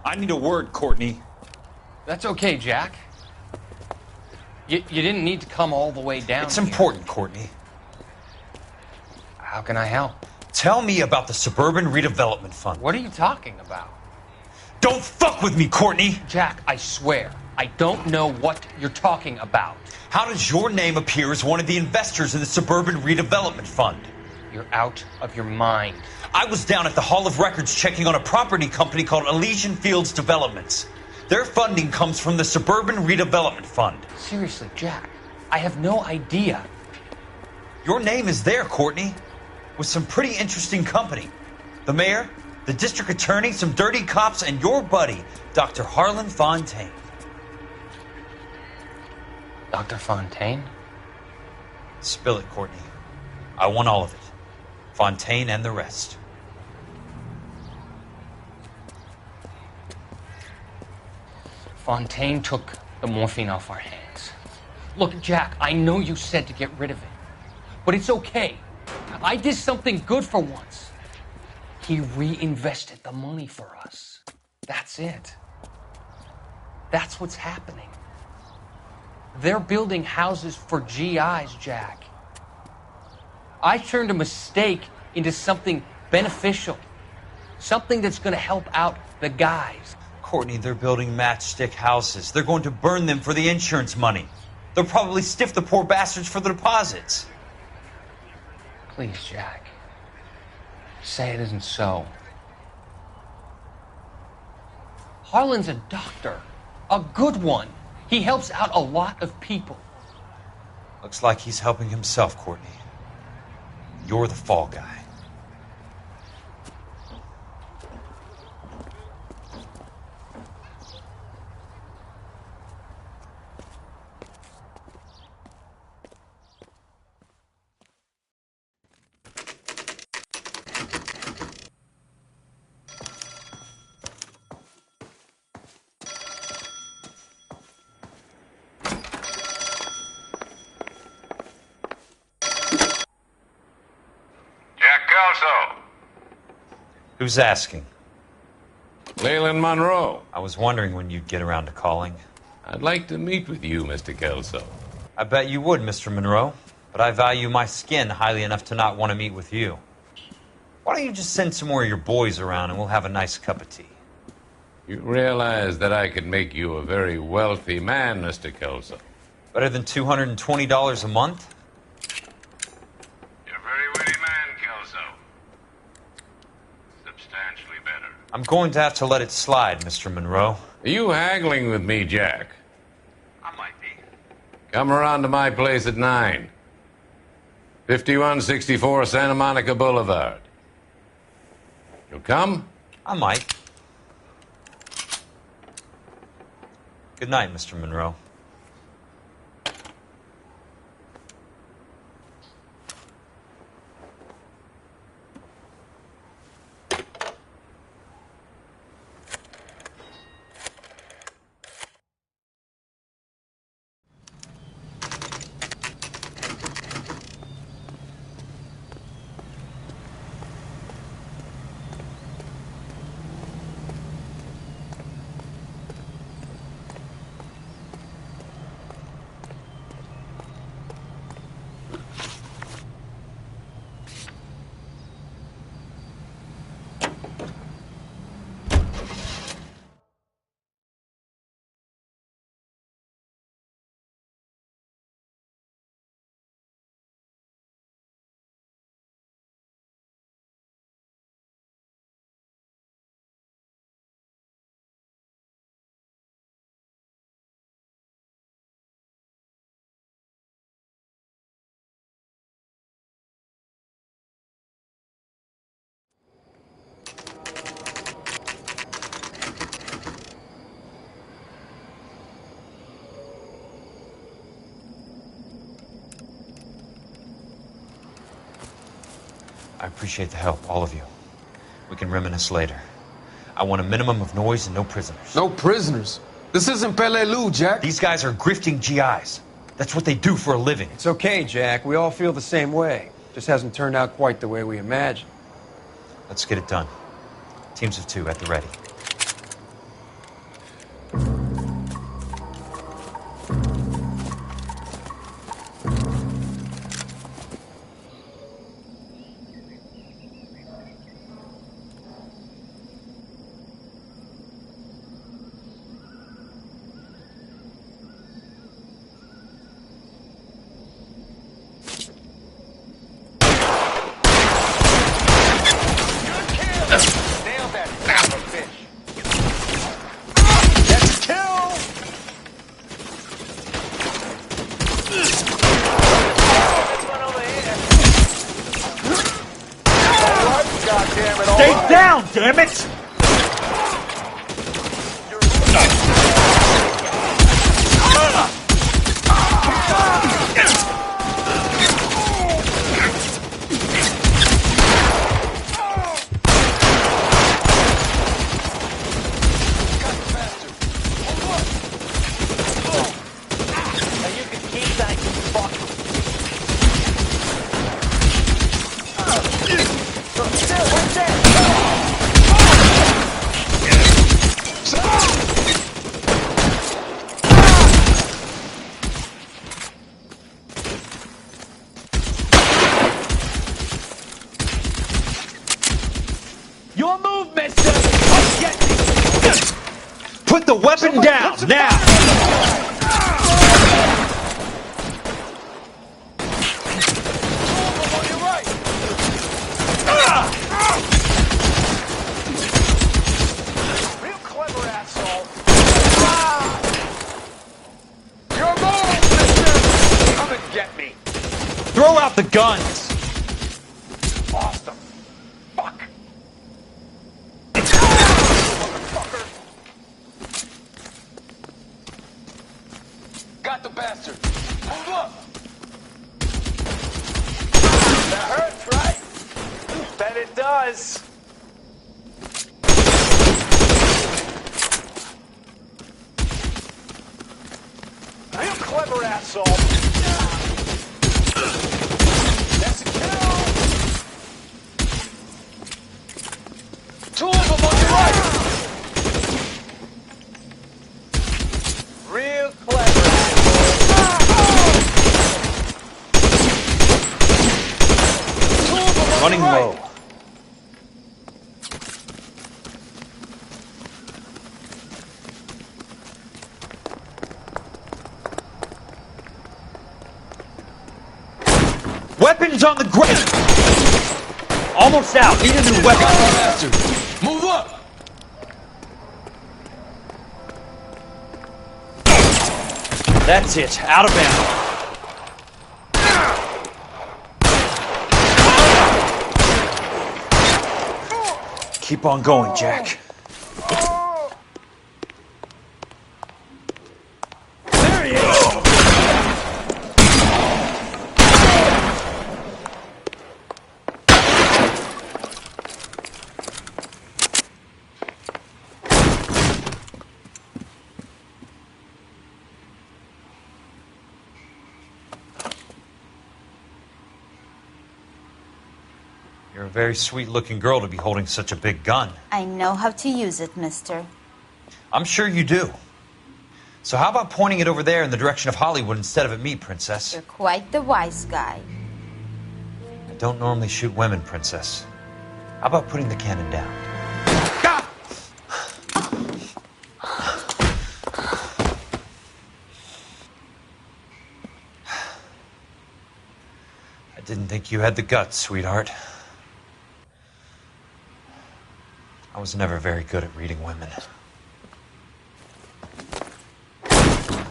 I need a word, Courtney. That's okay, Jack. You didn't need to come all the way down. It's here. important, Courtney. How can I help? Tell me about the Suburban Redevelopment Fund. What are you talking about? Don't fuck with me, Courtney! Jack, I swear, I don't know what you're talking about. How does your name appear as one of the investors in the Suburban Redevelopment Fund? You're out of your mind. I was down at the Hall of Records checking on a property company called Elysian Fields Developments. Their funding comes from the Suburban Redevelopment Fund. Seriously, Jack, I have no idea. Your name is there, Courtney, with some pretty interesting company. The mayor, the district attorney, some dirty cops, and your buddy, Dr. Harlan Fontaine. Dr. Fontaine? Spill it, Courtney. I want all of it. Fontaine and the rest. Fontaine took the morphine off our hands. Look, Jack, I know you said to get rid of it, but it's okay. I did something good for once. He reinvested the money for us. That's it. That's what's happening. They're building houses for GIs, Jack. I turned a mistake into something beneficial. Something that's going to help out the guys. Courtney, they're building matchstick houses. They're going to burn them for the insurance money. They'll probably stiff the poor bastards for the deposits. Please, Jack. Say it isn't so. Harlan's a doctor. A good one. He helps out a lot of people. Looks like he's helping himself, Courtney. You're the fall guy. Who's asking? Leyland Monroe. I was wondering when you'd get around to calling. I'd like to meet with you, Mr. Kelso. I bet you would, Mr. Monroe. But I value my skin highly enough to not want to meet with you. Why don't you just send some more of your boys around and we'll have a nice cup of tea? You realize that I could make you a very wealthy man, Mr. Kelso. Better than $220 a month? You're a very witty man, Kelso. Substantially better. I'm going to have to let it slide, Mr. Monroe. Are you haggling with me, Jack? I might be. Come around to my place at 9. 5164 Santa Monica Boulevard. You'll come? I might. Good night, Mr. Monroe. I appreciate the help, all of you. We can reminisce later. I want a minimum of noise and no prisoners. No prisoners? This isn't Peleliu, Jack. These guys are grifting GIs. That's what they do for a living. It's okay, Jack. We all feel the same way. Just hasn't turned out quite the way we imagined. Let's get it done. Teams of 2 at the ready. Stay down, damn it! Your move, mister! Put the weapon down, now! Real clever, asshole. Your move, mister! Come and get me. Throw out the guns! Awesome. Fuck. Got the bastard. Move up. That hurts, right? Bet it does. You clever asshole. That's a kill. Two of them on your right. Real clever. Running low. Weapons on the ground! Almost out. Need a new weapon. Move up! That's it. Out of ammo. Keep on going, Jack. There he is! You're a very sweet-looking girl to be holding such a big gun. I know how to use it, mister. I'm sure you do. So how about pointing it over there in the direction of Hollywood instead of at me, Princess? You're quite the wise guy. I don't normally shoot women, Princess. How about putting the cannon down? I didn't think you had the guts, sweetheart. I was never very good at reading women.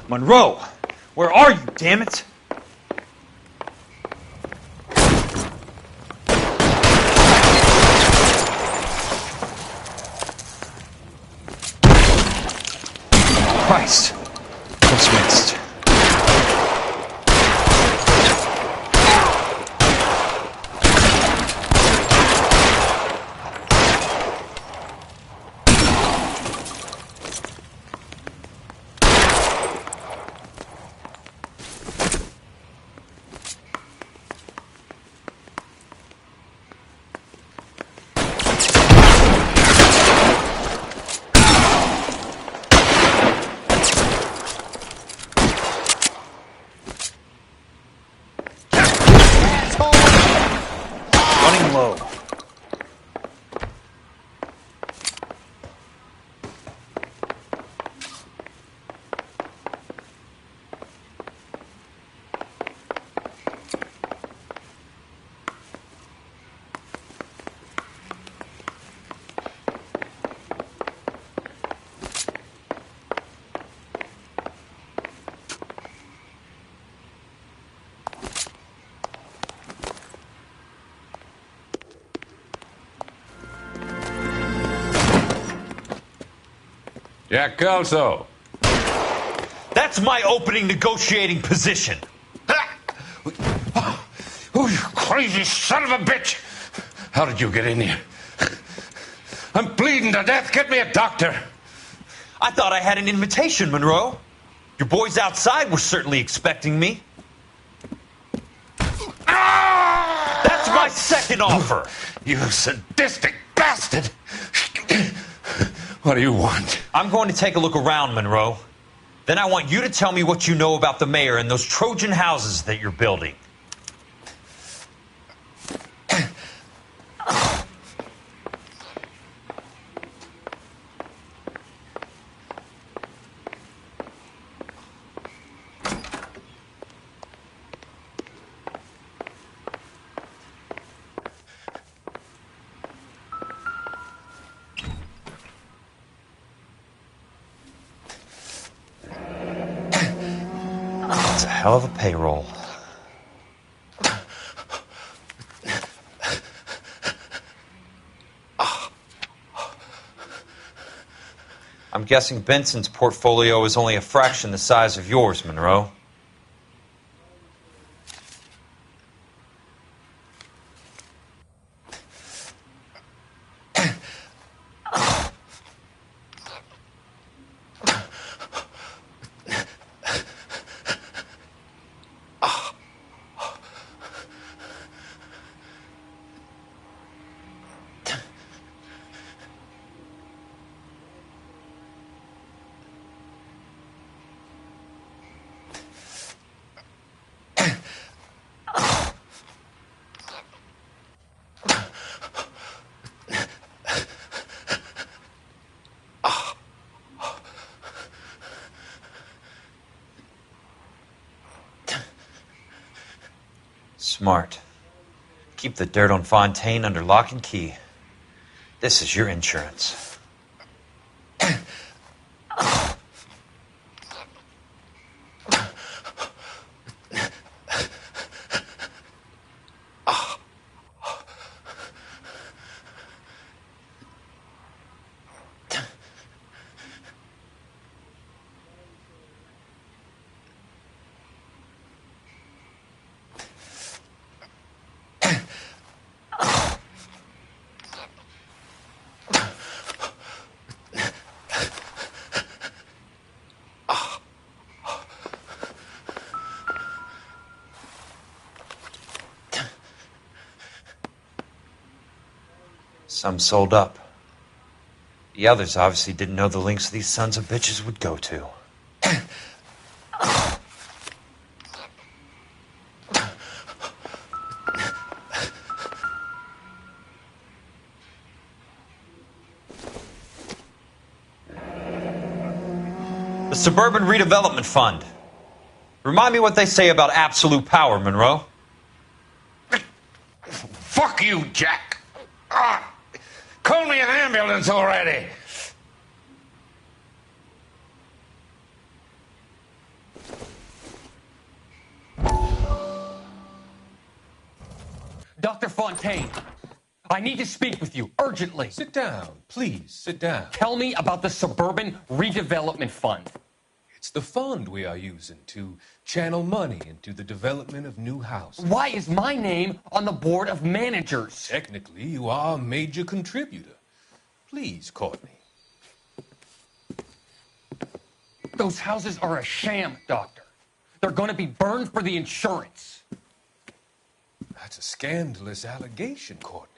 Monroe! Where are you, damn it? Christ. Just missed. Running low. Jack Kelso. That's my opening negotiating position. Oh, you crazy son of a bitch! How did you get in here? I'm bleeding to death. Get me a doctor. I thought I had an invitation, Monroe. Your boys outside were certainly expecting me. That's my second offer. You sadistic bastard! What do you want? I'm going to take a look around, Monroe. Then I want you to tell me what you know about the mayor and those Trojan houses that you're building. It's a hell of a payroll. I'm guessing Benson's portfolio is only a fraction the size of yours, Monroe. Smart. Keep the dirt on Fontaine under lock and key. This is your insurance. Some sold up. The others obviously didn't know the lengths these sons of bitches would go to. The Suburban Redevelopment Fund. Remind me what they say about absolute power, Monroe. Fuck you, Jack. Call me an ambulance already. Dr. Fontaine, I need to speak with you urgently. Sit down, please, sit down. Tell me about the Suburban Redevelopment Fund. It's the fund we are using to channel money into the development of new houses. Why is my name on the board of managers? Technically, you are a major contributor. Please, Courtney. Those houses are a sham, Doctor. They're going to be burned for the insurance. That's a scandalous allegation, Courtney.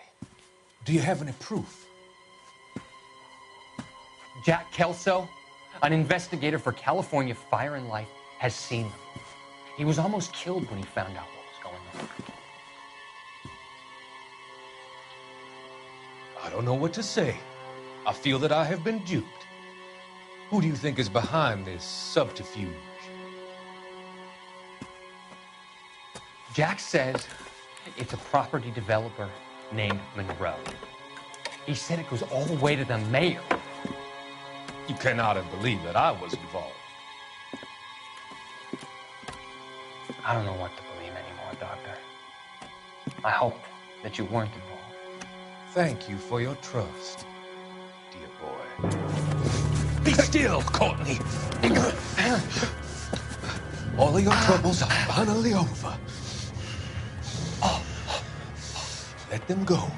Do you have any proof? Jack Kelso, an investigator for California Fire and Life, has seen them. He was almost killed when he found out what was going on. I don't know what to say. I feel that I have been duped. Who do you think is behind this subterfuge? Jack says it's a property developer named Monroe. He said it goes all the way to the mayor. You cannot have believed that I was involved. I don't know what to believe anymore, Doctor. I hoped that you weren't involved. Thank you for your trust, dear boy. Be still, Courtney. All of your troubles are finally over. Let them go.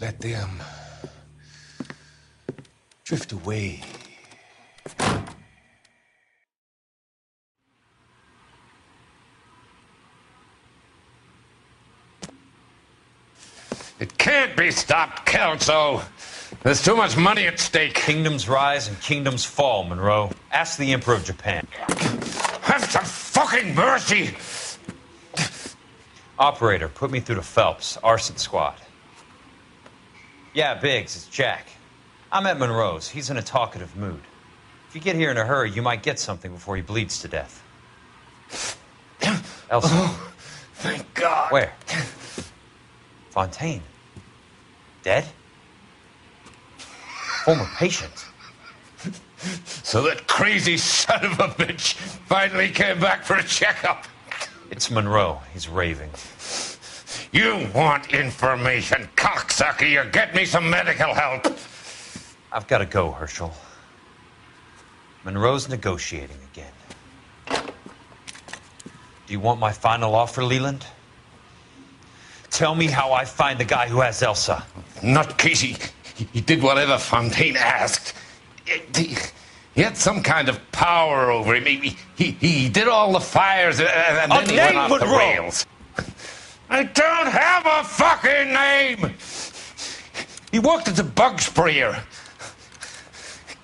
Let them drift away. It can't be stopped, Kelso. There's too much money at stake. Kingdoms rise and kingdoms fall, Monroe. Ask the Emperor of Japan. Have some fucking mercy! Operator, put me through to Phelps, arson squad. Yeah, Biggs, it's Jack. I'm at Monroe's. He's in a talkative mood. If you get here in a hurry, you might get something before he bleeds to death. Elsa. Oh, thank God. Where? Fontaine. Dead? Former patient. So that crazy son of a bitch finally came back for a checkup. It's Monroe. He's raving. You want information, cocksucker. You get me some medical help. I've got to go, Herschel. Monroe's negotiating again. Do you want my final offer, Leland? Tell me how I find the guy who has Elsa. Not Casey. He did whatever Fontaine asked. He had some kind of power over him. He did all the fires and then he went off the rails. I don't have a fucking name! He worked as a bug sprayer.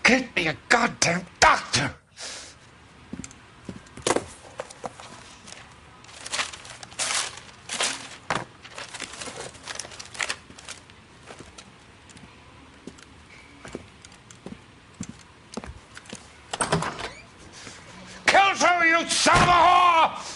Get me a goddamn doctor! Kelso, you son of a whore!